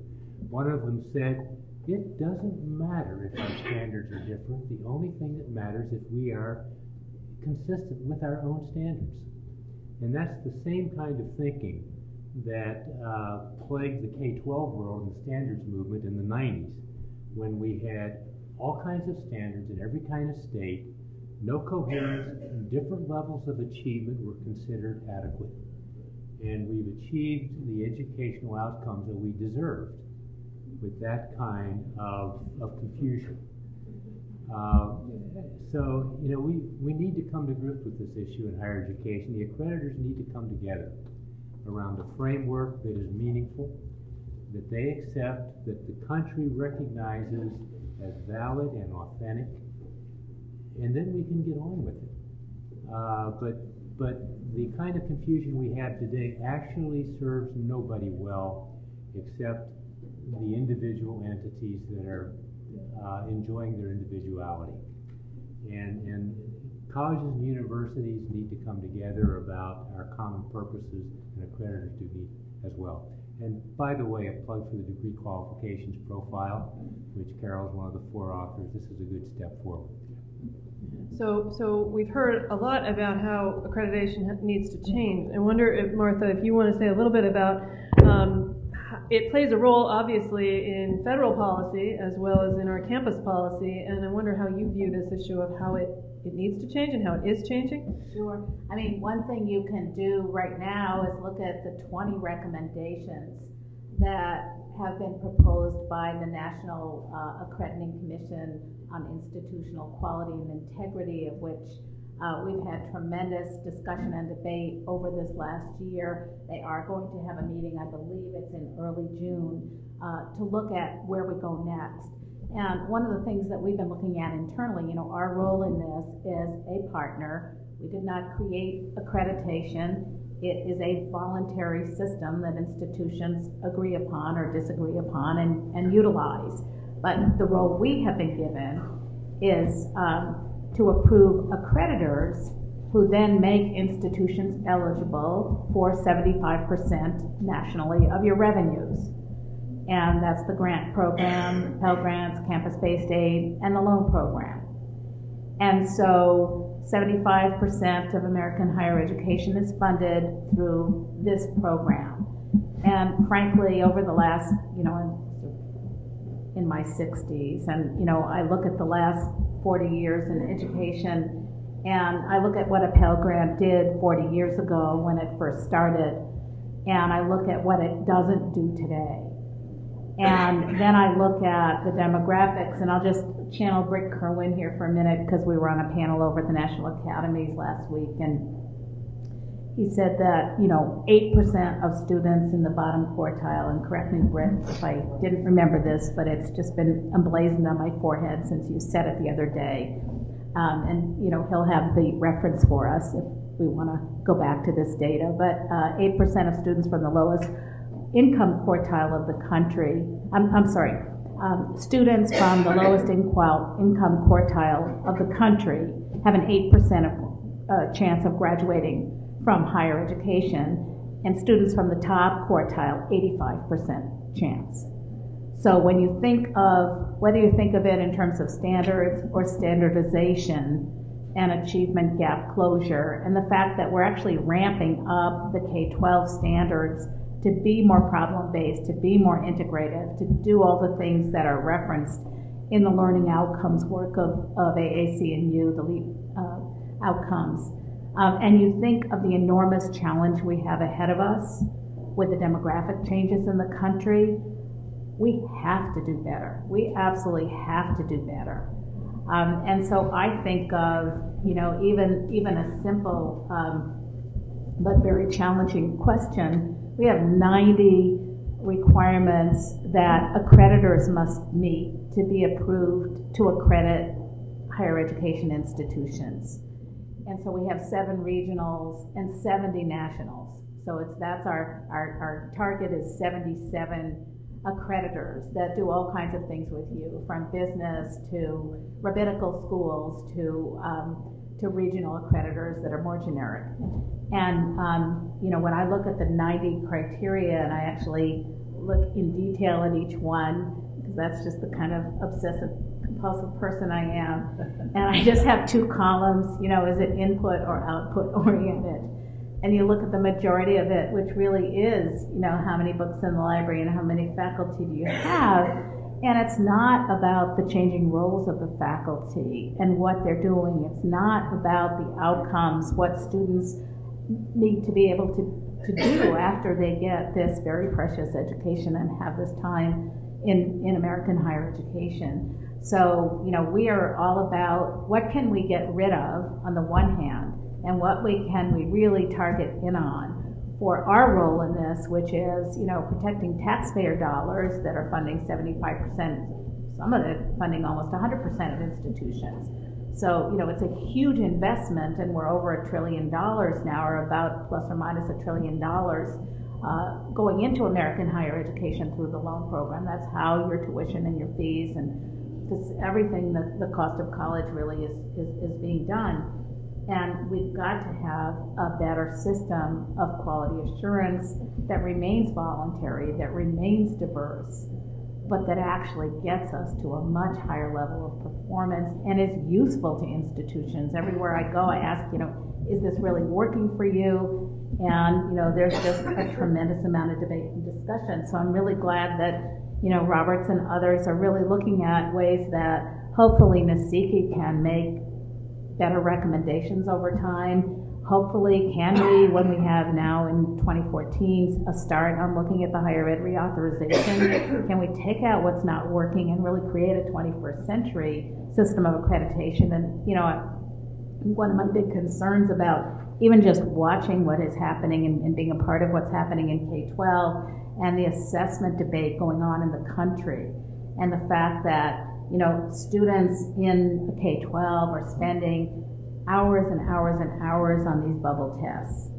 one of them said, it doesn't matter if our standards are different. The only thing that matters is if we are consistent with our own standards. And that's the same kind of thinking that plagued the K-12 world and the standards movement in the 90s, when we had all kinds of standards in every kind of state, no coherence, and different levels of achievement were considered adequate. And we've achieved the educational outcomes that we deserved with that kind of confusion. So, you know, we need to come to grips with this issue in higher education. The accreditors need to come together around a framework that is meaningful, that they accept, that the country recognizes as valid and authentic, and then we can get on with it. But the kind of confusion we have today actually serves nobody well except the individual entities that are enjoying their individuality. And colleges and universities need to come together about our common purposes, and accreditors do need as well. And by the way, a plug for the degree qualifications profile, which Carol is one of the 4 authors. This is a good step forward. So we've heard a lot about how accreditation needs to change. I wonder if, Martha, if you want to say a little bit about, it plays a role, obviously, in federal policy as well as in our campus policy, and I wonder how you view this issue of how it needs to change and how it is changing. Sure. I mean, one thing you can do right now is look at the 20 recommendations that have been proposed by the National Accrediting Commission on Institutional Quality and Integrity, of which we've had tremendous discussion and debate over this last year. They are going to have a meeting, I believe it's in early June, to look at where we go next. And one of the things that we've been looking at internally, you know, our role in this is a partner. We did not create accreditation. It is a voluntary system that institutions agree upon or disagree upon and utilize. But the role we have been given is to approve accreditors who then make institutions eligible for 75% nationally of your revenues. And that's the grant program, Pell Grants, campus-based aid, and the loan program. And so 75% of American higher education is funded through this program. And frankly, over the last, you know, in my 60s, and you know, I look at the last 40 years in education, and I look at what a Pell Grant did 40 years ago when it first started, and I look at what it doesn't do today. And then I look at the demographics, and I'll just channel Britt Kerwin here for a minute because we were on a panel over at the National Academies last week, and he said that, you know, 8% of students in the bottom quartile, and correct me, Britt, if I didn't remember this, but it's just been emblazoned on my forehead since you said it the other day. And, you know, he'll have the reference for us if we want to go back to this data, but 8% of students from the lowest income quartile of the country, students from the lowest income quartile of the country have an 8% chance of graduating from higher education, and students from the top quartile, 85% chance. So when you think of, whether you think of it in terms of standards or standardization and achievement gap closure, and the fact that we're actually ramping up the K-12 standards to be more problem-based, to be more integrative, to do all the things that are referenced in the learning outcomes work of AAC&U, the LEAP outcomes. And you think of the enormous challenge we have ahead of us with the demographic changes in the country, we have to do better. We absolutely have to do better. And so I think of, even a simple but very challenging question. We have 90 requirements that accreditors must meet to be approved to accredit higher education institutions. And so we have 7 regionals and 70 nationals. So that's our target is 77 accreditors that do all kinds of things with you, from business to rabbinical schools to regional accreditors that are more generic. And when I look at the 90 criteria, and I actually look in detail at each one, because that's just the kind of obsessive compulsive person I am, and I just have 2 columns, is it input or output oriented? And you look at the majority of it, which really is, how many books in the library and how many faculty do you have? And it's not about the changing roles of the faculty and what they're doing. It's not about the outcomes, what students need to be able to do after they get this very precious education and have this time in American higher education. So, we are all about what can we get rid of on the one hand, and what can we really target in on for our role in this, which is, protecting taxpayer dollars that are funding 75%, some of it funding almost 100% of institutions. So, it's a huge investment, and we're over $1 trillion now, or about plus or minus $1 trillion going into American higher education through the loan program. That's how your tuition and your fees and just everything, the cost of college really is being done. And we've got to have a better system of quality assurance that remains voluntary, that remains diverse, but that actually gets us to a much higher level of performance and is useful to institutions. Everywhere I go, I ask, is this really working for you? And, there's just a tremendous amount of debate and discussion. So I'm really glad that, Roberts and others are really looking at ways that hopefully NASICI can make better recommendations over time. Hopefully, can we, when we have now in 2014 a start on looking at the higher ed reauthorization, can we take out what's not working and really create a 21st century system of accreditation? And, one of my big concerns about even just watching what is happening and being a part of what's happening in K-12 and the assessment debate going on in the country, and the fact that students in K-12 are spending hours and hours and hours on these bubble tests.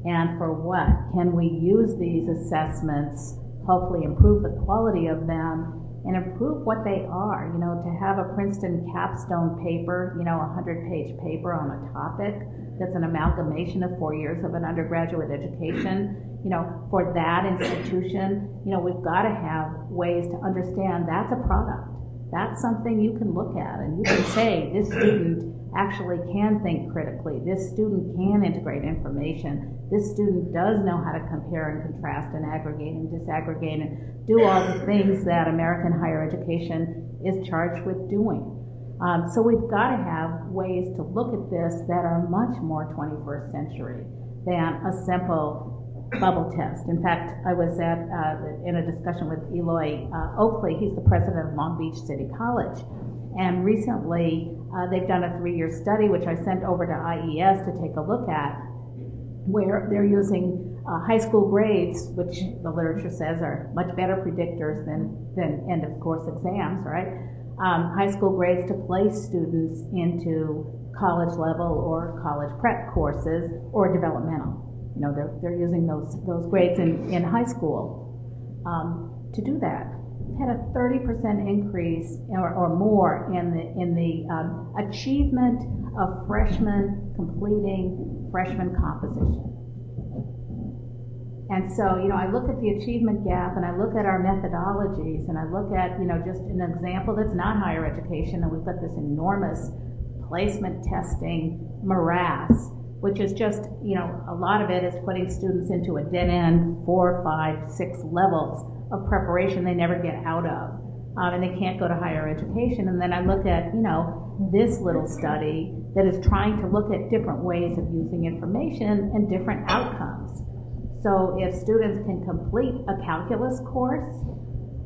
And for what? Can we use these assessments, hopefully improve the quality of them, and improve what they are? To have a Princeton capstone paper, a 100-page paper on a topic that's an amalgamation of 4 years of an undergraduate education, for that institution, we've got to have ways to understand that's a product. That's something you can look at, and you can say, this student actually can think critically. This student can integrate information. This student does know how to compare and contrast and aggregate and disaggregate and do all the things that American higher education is charged with doing. So we've got to have ways to look at this that are much more 21st century than a simple bubble test. In fact, I was in a discussion with Eloy Oakley. He's the president of Long Beach City College. And recently, they've done a 3-year study, which I sent over to IES to take a look at, where they're using high school grades, which the literature says are much better predictors than end of course exams, right? high school grades to place students into college level or college prep courses or developmental. You know, they're using those grades in high school to do that. We've had a 30% increase or more in the achievement of freshmen completing freshman composition. And so, you know, I look at the achievement gap and I look at our methodologies and I look at, you know, just an example that's not higher education, and we've got this enormous placement testing morass, which is just, you know, a lot of it is putting students into a dead end 4, 5, 6 levels of preparation they never get out of. And they can't go to higher education. And then I look at, you know, this little study that is trying to look at different ways of using information and different outcomes. So if students can complete a calculus course,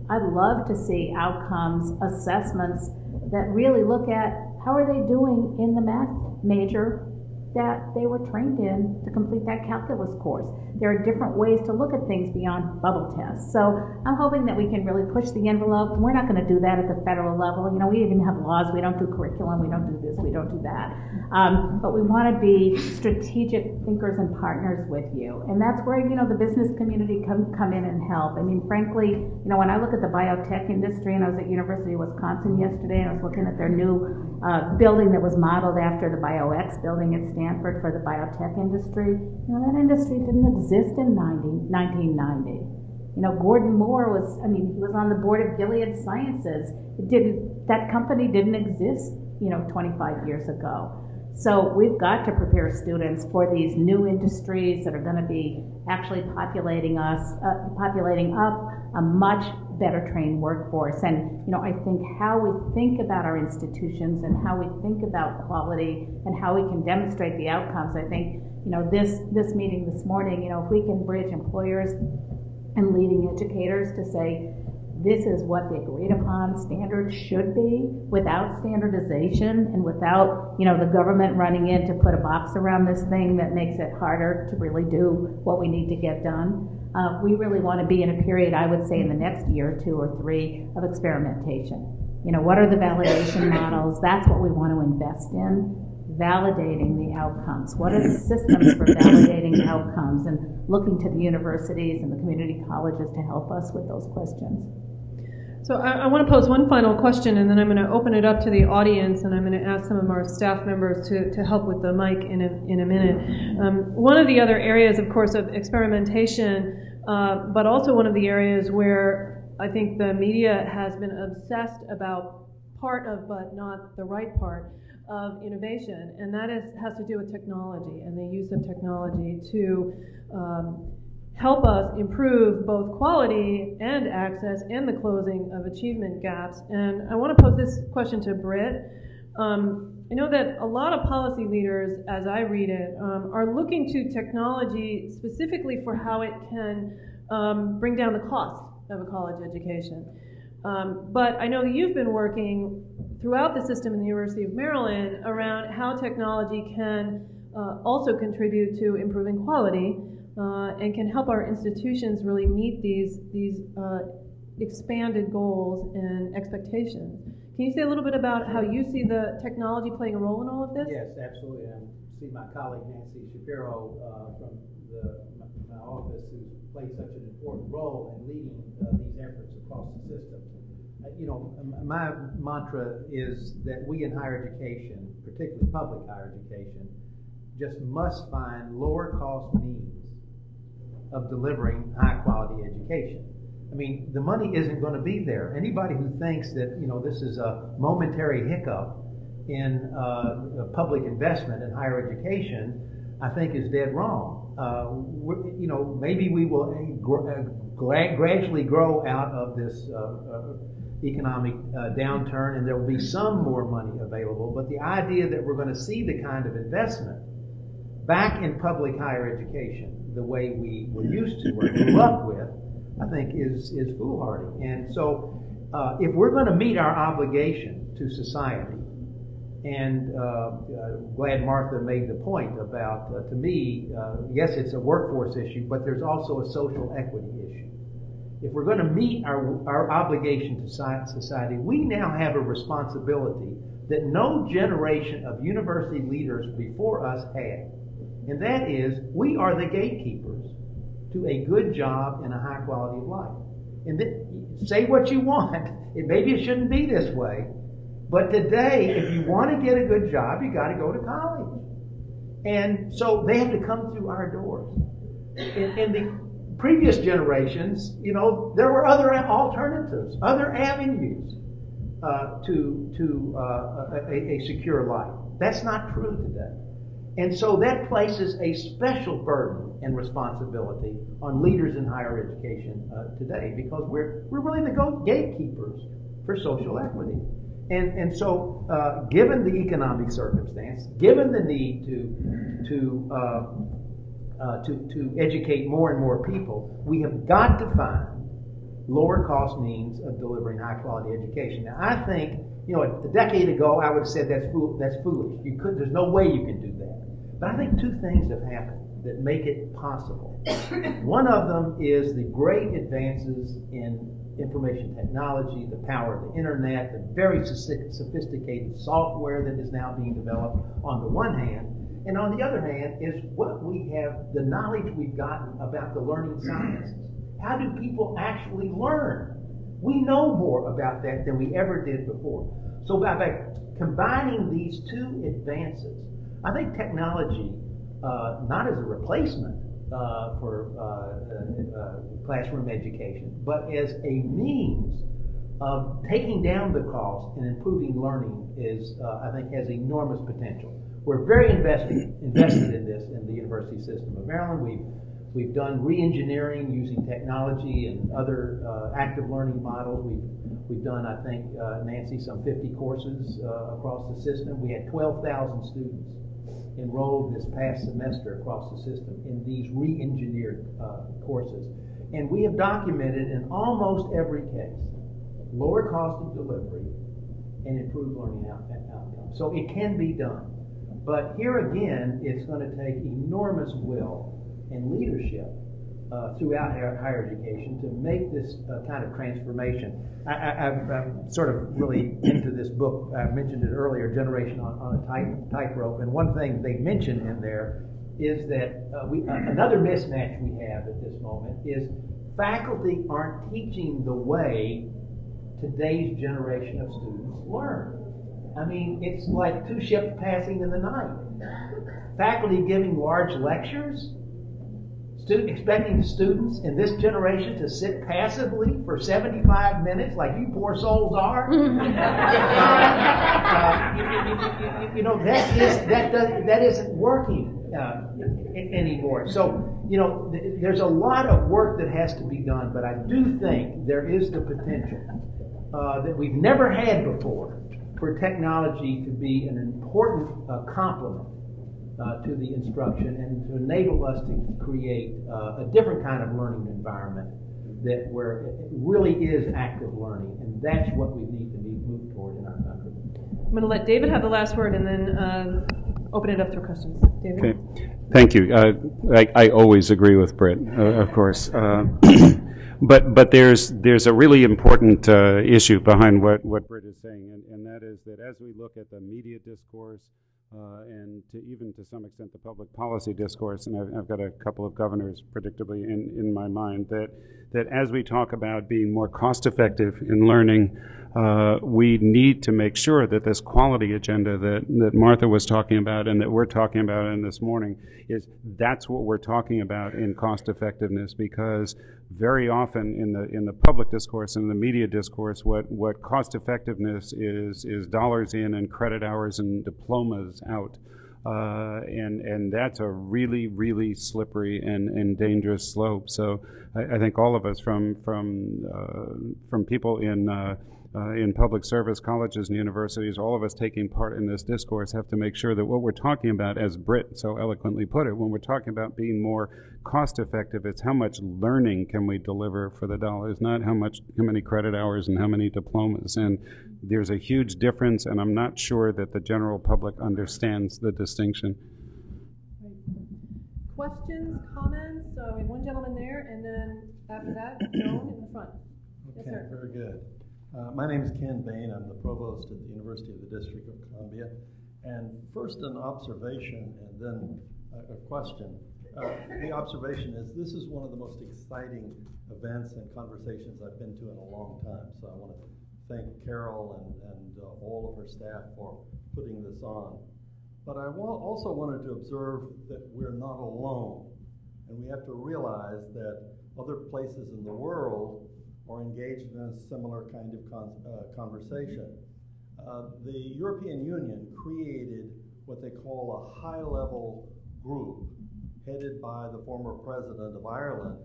I'd love to see outcomes, assessments that really look at how are they doing in the math major that they were trained in to complete that calculus course. There are different ways to look at things beyond bubble tests. So I'm hoping that we can really push the envelope. We're not going to do that at the federal level. You know, we even have laws. We don't do curriculum. We don't do this. We don't do that. But we want to be strategic thinkers and partners with you. And that's where, you know, the business community come in and help. I mean, frankly, you know, when I look at the biotech industry, and I was at University of Wisconsin yesterday, and I was looking at their new building that was modeled after the BioX building at Stanford for the biotech industry. You know, that industry didn't exist in 1990. You know, Gordon Moore was, I mean, he was on the board of Gilead Sciences. That company didn't exist, you know, 25 years ago. So we've got to prepare students for these new industries that are going to be actually populating up a much better trained workforce. And, you know, I think how we think about our institutions and how we think about quality and how we can demonstrate the outcomes, I think, you know, this meeting this morning, you know, if we can bridge employers and leading educators to say, this is what the agreed upon standards should be without standardization and without, you know, the government running in to put a box around this thing that makes it harder to really do what we need to get done. We really want to be in a period, I would say, in the next year, 2 or 3, of experimentation. You know, what are the validation models? That's what we want to invest in, validating the outcomes. What are the systems for validating outcomes, and looking to the universities and the community colleges to help us with those questions. So I want to pose one final question, and then I'm going to open it up to the audience, and I'm going to ask some of our staff members to help with the mic in a minute. One of the other areas, of course, of experimentation, but also one of the areas where I think the media has been obsessed about part of, but not the right part, of innovation, and that has to do with technology and the use of technology to help us improve both quality and access and the closing of achievement gaps. And I want to pose this question to Britt. I know that a lot of policy leaders, as I read it, are looking to technology specifically for how it can bring down the cost of a college education. But I know that you've been working throughout the system in the University of Maryland around how technology can also contribute to improving quality and can help our institutions really meet these expanded goals and expectations. Can you say a little bit about how you see the technology playing a role in all of this? Yes, absolutely. I see my colleague Nancy Shapiro from my office, who's played such an important role in leading these efforts across the system. You know, my mantra is that we in higher education, particularly public higher education, just must find lower cost means of delivering high quality education. I mean, the money isn't going to be there. Anybody who thinks that, you know, this is a momentary hiccup in public investment in higher education, I think is dead wrong. You know, maybe we will gradually grow out of this economic downturn, and there will be some more money available. But the idea that we're going to see the kind of investment back in public higher education the way we were used to or grew up with, I think is foolhardy. And so if we're going to meet our obligation to society, and glad Martha made the point about, to me, yes, it's a workforce issue, but there's also a social equity issue. if we're going to meet our obligation to society, we now have a responsibility that no generation of university leaders before us had. And that is, we are the gatekeepers to a good job and a high quality of life. And say what you want. Maybe it shouldn't be this way. But today, if you want to get a good job, you got to go to college. And so they have to come through our doors. In the previous generations, you know, there were other alternatives, other avenues to a secure life. That's not true today. And so that places a special burden and responsibility on leaders in higher education today, because we're really the gatekeepers for social equity. And so, given the economic circumstance, given the need to educate more and more people, we have got to find lower cost means of delivering high quality education. Now, I think, you know, a decade ago, I would have said that's foolish. There's no way you can do that. But I think two things have happened that make it possible. One of them is the great advances in information technology, the power of the internet, the very sophisticated software that is now being developed on the one hand, and on the other hand is what we have, the knowledge we've gotten about the learning sciences. How do people actually learn? We know more about that than we ever did before. So by combining these two advances, I think technology, not as a replacement for classroom education, but as a means of taking down the cost and improving learning is, I think, has enormous potential. We're very invested in this in the University System of Maryland. We've done re-engineering using technology and other active learning models. We've done, I think, Nancy, some 50 courses across the system. We had 12,000 students enrolled this past semester across the system in these re-engineered courses. And we have documented in almost every case lower cost of delivery and improved learning outcomes. So it can be done. But here again, it's going to take enormous will and leadership throughout higher education to make this kind of transformation. I'm sort of really into this book. I mentioned it earlier, Generation on a Tightrope. And one thing they mention in there is that another mismatch we have at this moment is faculty aren't teaching the way today's generation of students learn. I mean, it's like two ships passing in the night. Faculty giving large lectures, expecting students in this generation to sit passively for 75 minutes like you poor souls are. You know, that isn't working anymore. So, you know, there's a lot of work that has to be done, but I do think there is the potential that we've never had before for technology to be an important complement to the instruction and to enable us to create a different kind of learning environment where it really is active learning, and that's what we need to move toward in our country. I'm going to let David have the last word and then open it up to questions. David? Okay. Thank you. I always agree with Britt, of course. But there's a really important issue behind what Britt is saying, and that is that as we look at the media discourse and even to some extent the public policy discourse, and I've got a couple of governors predictably in my mind, that as we talk about being more cost effective in learning, we need to make sure that this quality agenda that Martha was talking about and that we're talking about in this morning that's what we're talking about in cost effectiveness, because very often in the public discourse and the media discourse, what cost effectiveness is dollars in and credit hours and diplomas out. And that's a really, really slippery and dangerous slope. So I think all of us, from people in public service colleges and universities, all of us taking part in this discourse have to make sure that what we're talking about, as Britt so eloquently put it, when we're talking about being more cost effective, it's how much learning can we deliver for the dollars, not how many credit hours and how many diplomas. And there's a huge difference, and I'm not sure that the general public understands the distinction. Questions, comments? We have one gentleman there, and then after that, Joan in the front. Yes, Okay, sir. very good. My name is Ken Bain. I'm the provost at the University of the District of Columbia. And first an observation and then a question. The observation is this is one of the most exciting events and conversations I've been to in a long time. So I want to thank Carol and all of her staff for putting this on. But I also wanted to observe that we're not alone. And we have to realize that other places in the world are engaged in a similar kind of conversation. The European Union created what they call a high-level group headed by the former president of Ireland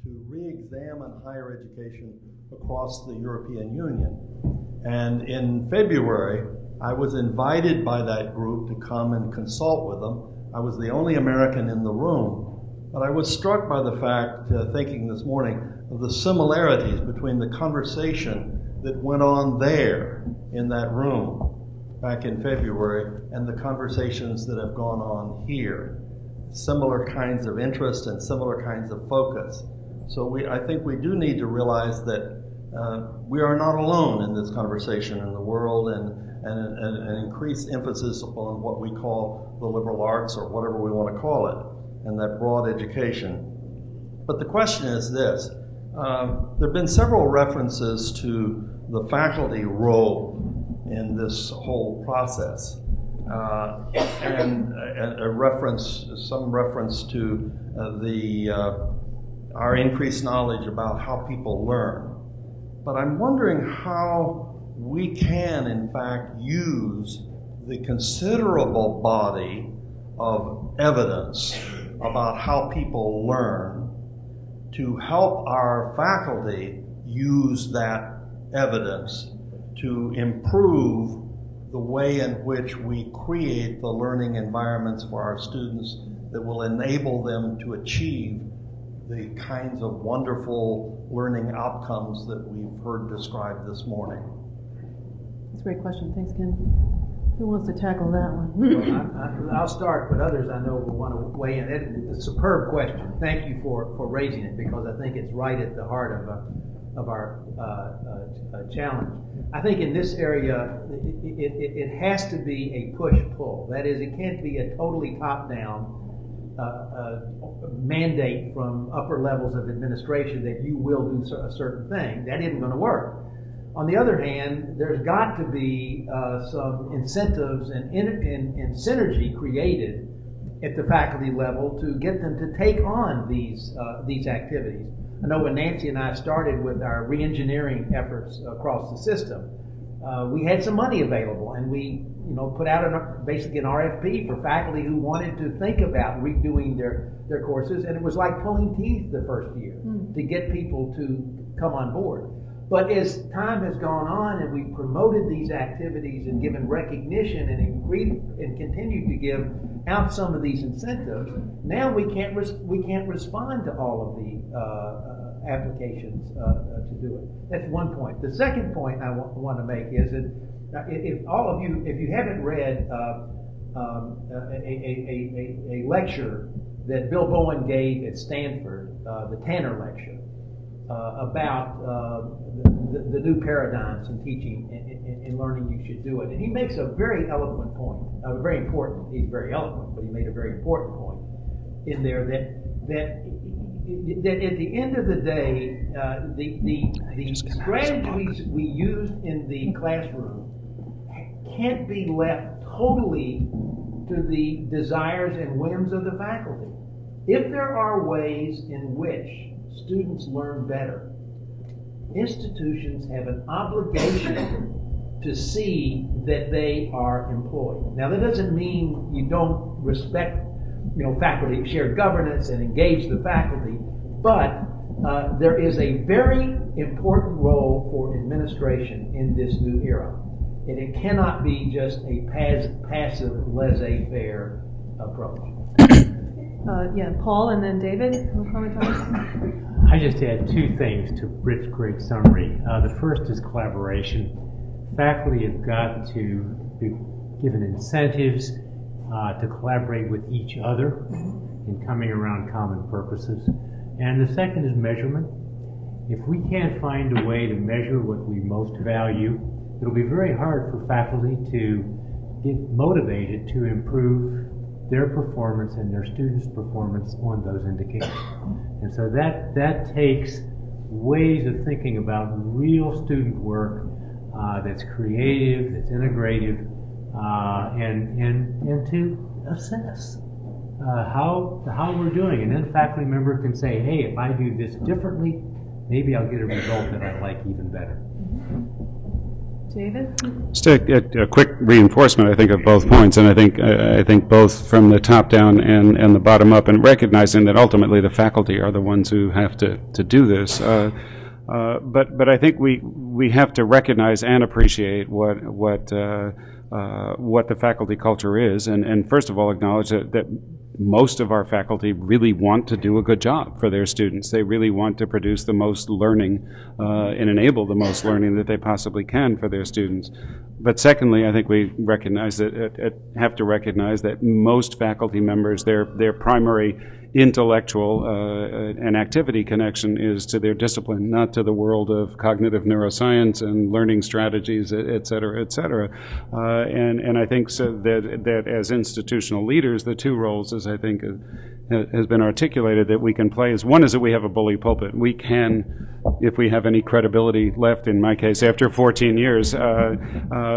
to re-examine higher education across the European Union. And in February, I was invited by that group to come and consult with them. I was the only American in the room, but I was struck by the fact, thinking this morning, of the similarities between the conversation that went on there in that room back in February and the conversations that have gone on here. Similar kinds of interest and similar kinds of focus. So I think we do need to realize that we are not alone in this conversation in the world, and an increased emphasis upon what we call the liberal arts, or whatever we want to call it, and that broad education. But the question is this. There have been several references to the faculty role in this whole process. And some reference to our increased knowledge about how people learn. But I'm wondering how we can, in fact, use the considerable body of evidence about how people learn to help our faculty use that evidence to improve the way in which we create the learning environments for our students that will enable them to achieve the kinds of wonderful learning outcomes that we've heard described this morning. That's a great question. Thanks, Ken. Who wants to tackle that one? Well, I'll start, but others I know will want to weigh in. It's a superb question. Thank you for raising it, because I think it's right at the heart of our challenge. I think in this area, it has to be a push-pull. That is, it can't be a totally top-down mandate from upper levels of administration that you will do a certain thing. That isn't going to work. On the other hand, there's got to be some incentives and synergy created at the faculty level to get them to take on these activities. I know when Nancy and I started with our re-engineering efforts across the system, we had some money available, and we put out basically an RFP for faculty who wanted to think about redoing their courses, and it was like pulling teeth the first year to get people to come on board. But as time has gone on and we promoted these activities and given recognition and continued to give out some of these incentives, now we can't respond to all of the applications to do it. That's one point. The second point I want to make is that if you haven't read a lecture that Bill Bowen gave at Stanford, the Tanner lecture, about the new paradigms in teaching and learning, you should do it. And he makes a very eloquent point, very important. He's very eloquent, but he made a very important point in there that at the end of the day, the strategies we used in the classroom can't be left totally to the desires and whims of the faculty. If there are ways in which students learn better, institutions have an obligation to see that they are employed. Now, that doesn't mean you don't respect, faculty, shared governance and engage the faculty, but there is a very important role for administration in this new era. And it cannot be just a passive, laissez-faire approach. Paul and then David, no comment on this? I just add two things to Britt's great summary. The first is collaboration. Faculty have got to be given incentives to collaborate with each other in coming around common purposes. And the second is measurement. if we can't find a way to measure what we most value, it'll be very hard for faculty to get motivated to improve their performance and their students' performance on those indicators. And so that takes ways of thinking about real student work that's creative, that's integrative, and to assess how we're doing. And then a faculty member can say, hey, if I do this differently, maybe I'll get a result that I like even better. David? Just a quick reinforcement, I think, of both points, and I think both from the top down and the bottom up, and recognizing that ultimately the faculty are the ones who have to do this. But I think we have to recognize and appreciate what the faculty culture is, and first of all acknowledge that most of our faculty really want to do a good job for their students. They really want to produce the most learning and enable the most learning that they possibly can for their students. But secondly, I think we recognize have to recognize that most faculty members, their primary intellectual and activity connection is to their discipline, not to the world of cognitive neuroscience and learning strategies, et cetera, et cetera. And I think so that as institutional leaders, the two roles, as I think has been articulated, that we can play is, one is that we have a bully pulpit. We can, if we have any credibility left, in my case, after 14 years,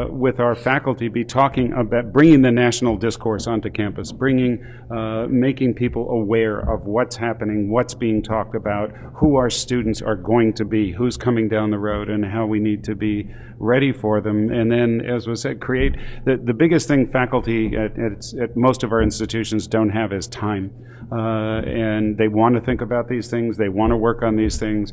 with our faculty, be talking about bringing the national discourse onto campus, making people aware of what's happening, what's being talked about, who our students are going to be, who's coming down the road, and how we need to be ready for them. And then, as was said, create the biggest thing faculty at most of our institutions don't have is time. And they want to think about these things, they want to work on these things.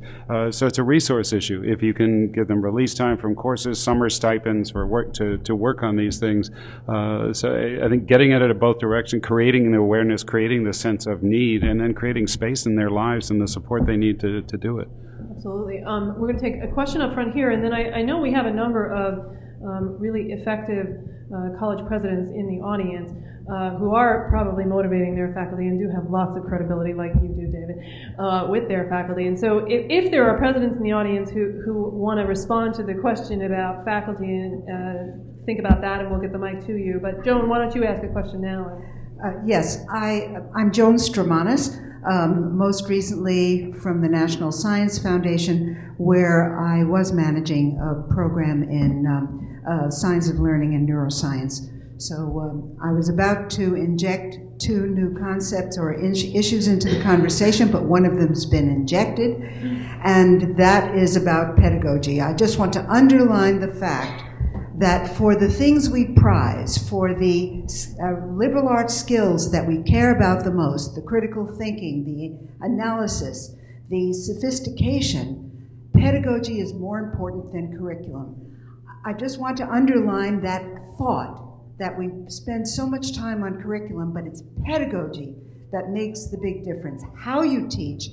So it's a resource issue. If you can give them release time from courses, summer stipends for work to work on these things. So I think getting at it in both directions, creating the awareness, creating the sense of need, and then creating space in their lives and the support they need to do it. Absolutely. We're going to take a question up front here, and then I know we have a number of really effective college presidents in the audience who are probably motivating their faculty and do have lots of credibility, like you do, David, with their faculty. And so if there are presidents in the audience who want to respond to the question about faculty, and think about that, and we'll get the mic to you. But Joan, why don't you ask a question now? Yes, I'm Joan Stramanis, most recently from the National Science Foundation, where I was managing a program in science of learning and neuroscience. So I was about to inject two new concepts or issues into the conversation, but one of them's been injected, and that is about pedagogy. I just want to underline the fact that for the things we prize, for the liberal arts skills that we care about the most, the critical thinking, the analysis, the sophistication, pedagogy is more important than curriculum. I just want to underline that thought that we spend so much time on curriculum, but it's pedagogy that makes the big difference. How you teach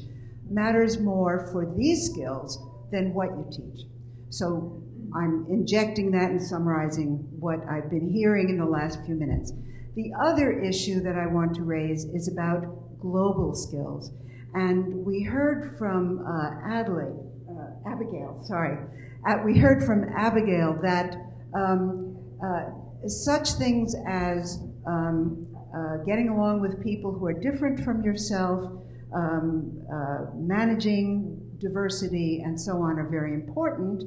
matters more for these skills than what you teach. So I'm injecting that and summarizing what I've been hearing in the last few minutes. The other issue that I want to raise is about global skills. And we heard from Abigail that such things as getting along with people who are different from yourself, managing diversity, and so on are very important.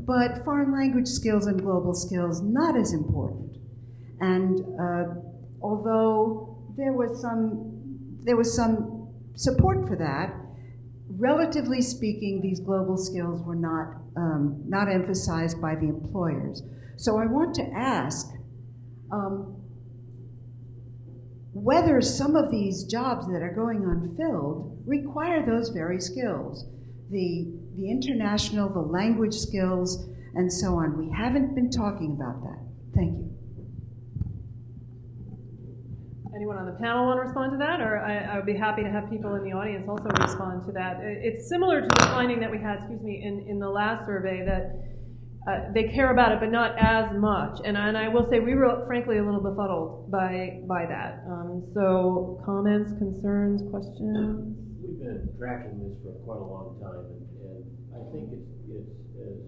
But foreign language skills and global skills, not as important. And although there was some support for that, relatively speaking, these global skills were not emphasized by the employers. So I want to ask whether some of these jobs that are going unfilled require those very skills. The international, the language skills, and so on. We haven't been talking about that. Thank you. Anyone on the panel want to respond to that? Or I would be happy to have people in the audience also respond to that. It's similar to the finding that we had, in the last survey, that they care about it, but not as much. And I will say we were, frankly, a little befuddled by that. So comments, concerns, questions? We've been tracking this for quite a long time, and I think it's as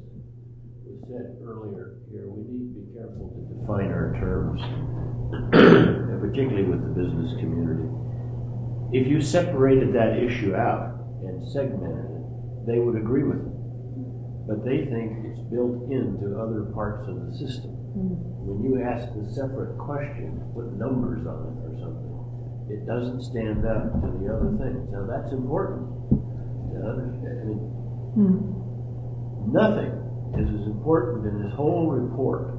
was said earlier here, we need to be careful to define our terms, particularly with the business community. If you separated that issue out and segmented it, they would agree with it. But they think it's built into other parts of the system. When you ask a separate question, put numbers on it or something, it doesn't stand up to the other things. Now that's important to understand. I mean, nothing is as important in this whole report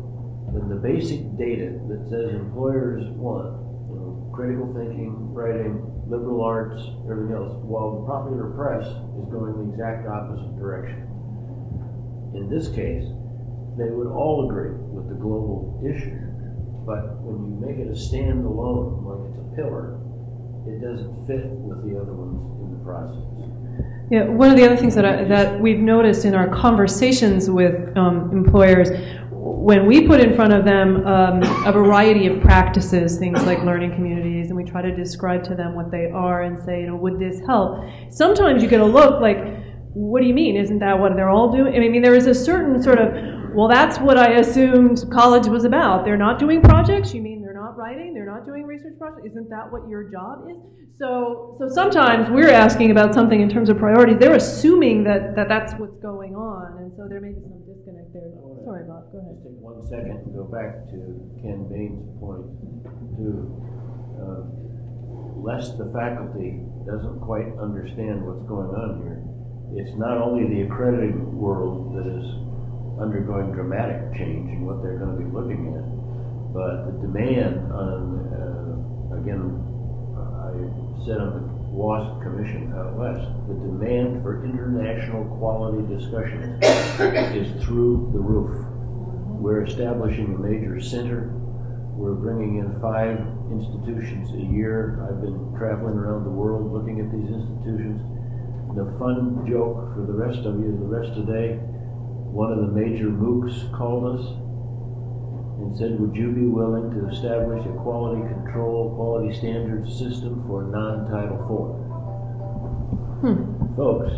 than the basic data that says employers want, critical thinking, writing, liberal arts, everything else, while the popular press is going the exact opposite direction. In this case, they would all agree with the global issue, but when you make it a standalone, like it's a pillar, it doesn't fit with the other ones in the process. Yeah, one of the other things that we've noticed in our conversations with employers, when we put in front of them a variety of practices, things like learning communities, and we try to describe to them what they are and say, would this help? Sometimes you get a look like, what do you mean? Isn't that what they're all doing? I mean, there is a certain sort of, well, that's what I assumed college was about. They're not doing projects? You mean they're not writing? They're not doing research projects? Isn't that what your job is? So sometimes we're asking about something in terms of priorities. They're assuming that that's what's going on, and so there may be some disconnect there. Sorry, Bob, go ahead. Just take 1 second and go back to Ken Bain's point, lest the faculty doesn't quite understand what's going on here. It's not only the accrediting world that is undergoing dramatic change in what they're going to be looking at, but the demand on, again, I said on the WASP Commission out west, the demand for international quality discussions is through the roof. We're establishing a major center. We're bringing in 5 institutions a year. I've been traveling around the world looking at these institutions. The fun joke for the rest of you, the rest of the day, one of the major MOOCs called us and said, would you be willing to establish a quality control, quality standards system for non-Title IV? Folks,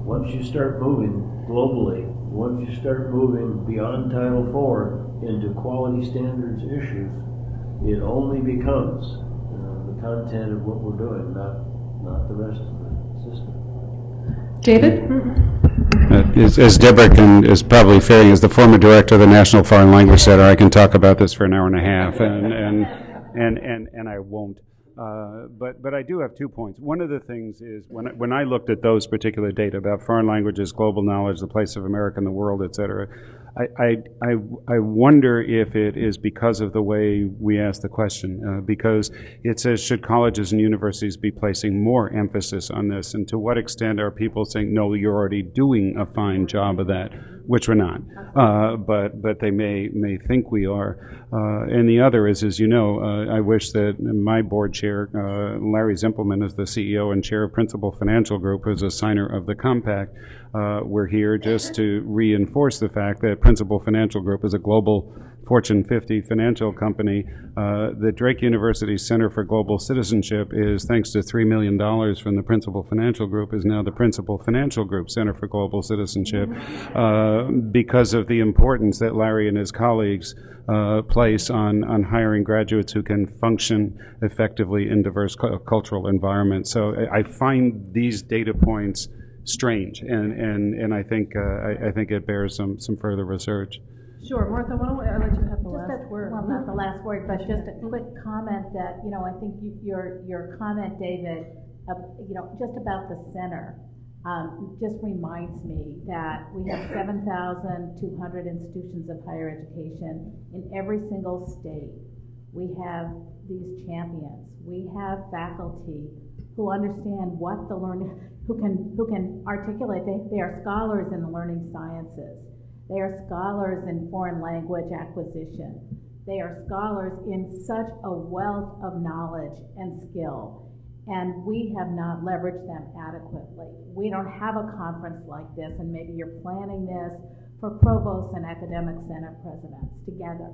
once you start moving globally, once you start moving beyond Title IV into quality standards issues, it only becomes the content of what we're doing, not the rest of the system. David? As Deborah is probably faring as the former director of the National Foreign Language Center, I can talk about this for an hour and a half, and I won't. But I do have 2 points. One of the things is when I looked at those particular data about foreign languages, global knowledge, the place of America in the world, et cetera, I wonder if it is because of the way we ask the question, because it says, should colleges and universities be placing more emphasis on this? And to what extent are people saying, no, you're already doing a fine job of that, which we're not, but they may think we are. And the other is, as you know, I wish that my board chair, Larry Zimpelman, is the CEO and chair of Principal Financial Group, who's a signer of the Compact. We're here just to reinforce the fact that Principal Financial Group is a global Fortune 50 financial company. The Drake University Center for Global Citizenship is, thanks to $3 million from the Principal Financial Group, is now the Principal Financial Group Center for Global Citizenship because of the importance that Larry and his colleagues place on hiring graduates who can function effectively in diverse cultural environments. So I find these data points strange, and I think it bears some further research. Sure, Martha, why don't I let you have the last word? Well, not the last word, but just a quick comment that, I think your comment, David, just about the center, just reminds me that we have 7,200 institutions of higher education in every single state. We have these champions. We have faculty who understand what the learning, who can articulate. They are scholars in the learning sciences. They are scholars in foreign language acquisition. They are scholars in such a wealth of knowledge and skill, and we have not leveraged them adequately. We don't have a conference like this, and maybe you're planning this for provosts and academic senate presidents together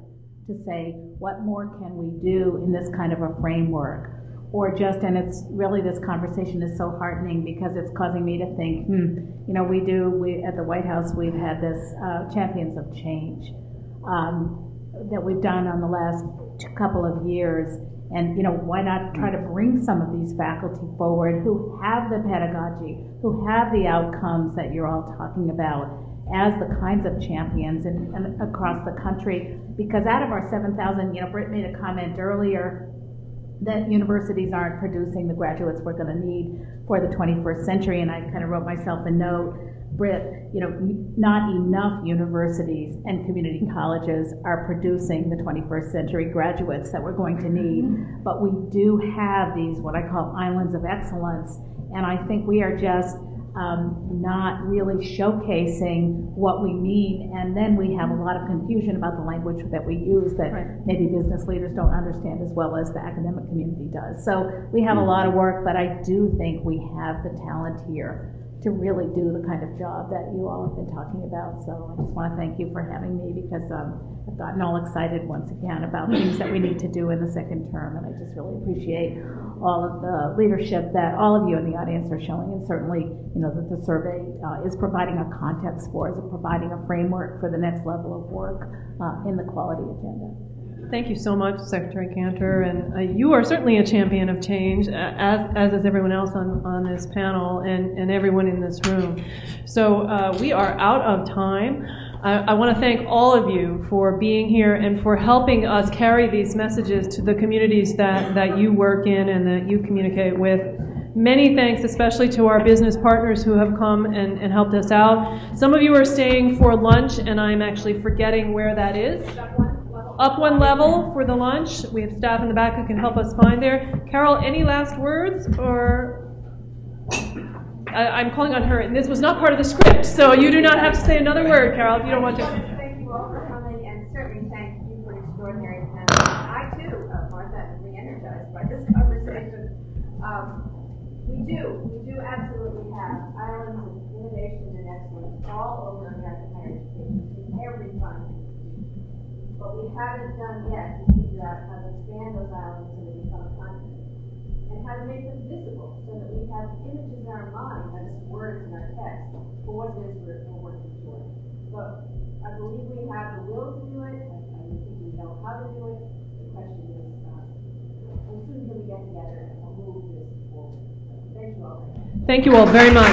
to say, what more can we do in this kind of a framework? or just, and it's really, this conversation is so heartening because it's causing me to think, you know, we at the White House, we've had this Champions of Change that we've done on the last couple of years. And, you know, why not try to bring some of these faculty forward who have the pedagogy, who have the outcomes that you're all talking about as the kinds of champions and across the country. Because out of our 7,000, you know, Britt made a comment earlier that universities aren't producing the graduates we're going to need for the 21st century. And I kind of wrote myself a note, Britt, you know, not enough universities and community colleges are producing the 21st century graduates that we're going to need. But we do have these, what I call islands of excellence. And I think we are just not really showcasing what we need, and then we have a lot of confusion about the language that we use that maybe business leaders don't understand as well as the academic community does. So we have a lot of work, but I do think we have the talent here to really do the kind of job that you all have been talking about. So I just want to thank you for having me, because I've gotten all excited once again about things that we need to do in the second term, and I just really appreciate all of the leadership that all of you in the audience are showing, and certainly, you know, that the survey is providing a context for, is providing a framework for the next level of work in the quality agenda. Thank you so much, Secretary Kanter, and you are certainly a champion of change, as is everyone else on this panel and everyone in this room. So we are out of time. I want to thank all of you for being here and for helping us carry these messages to the communities that you work in and that you communicate with. Many thanks, especially to our business partners who have come and helped us out. Some of you are staying for lunch, and I'm actually forgetting where that is. Up one level for the lunch. We have staff in the back who can help us find there. Carol, any last words? Or I'm calling on her, and this was not part of the script, so you do not have to say another word, Carol, if you don't want to. Thank you all for coming, and certainly thank you for an extraordinary panel. I too, Martha, am re-energized by this conversation. We do absolutely have islands of innovation and excellence all over American higher education in every kind. What we haven't done yet is figure out how to expand those islands so they become a continent, and how to make them visible so that we have images in our mind, not just words in our text, for what it is we're working toward. But I believe we have the will to do it, I think we know how to do it. The question is, how soon can we get together and move this forward? So thank you all. Thank you all very much.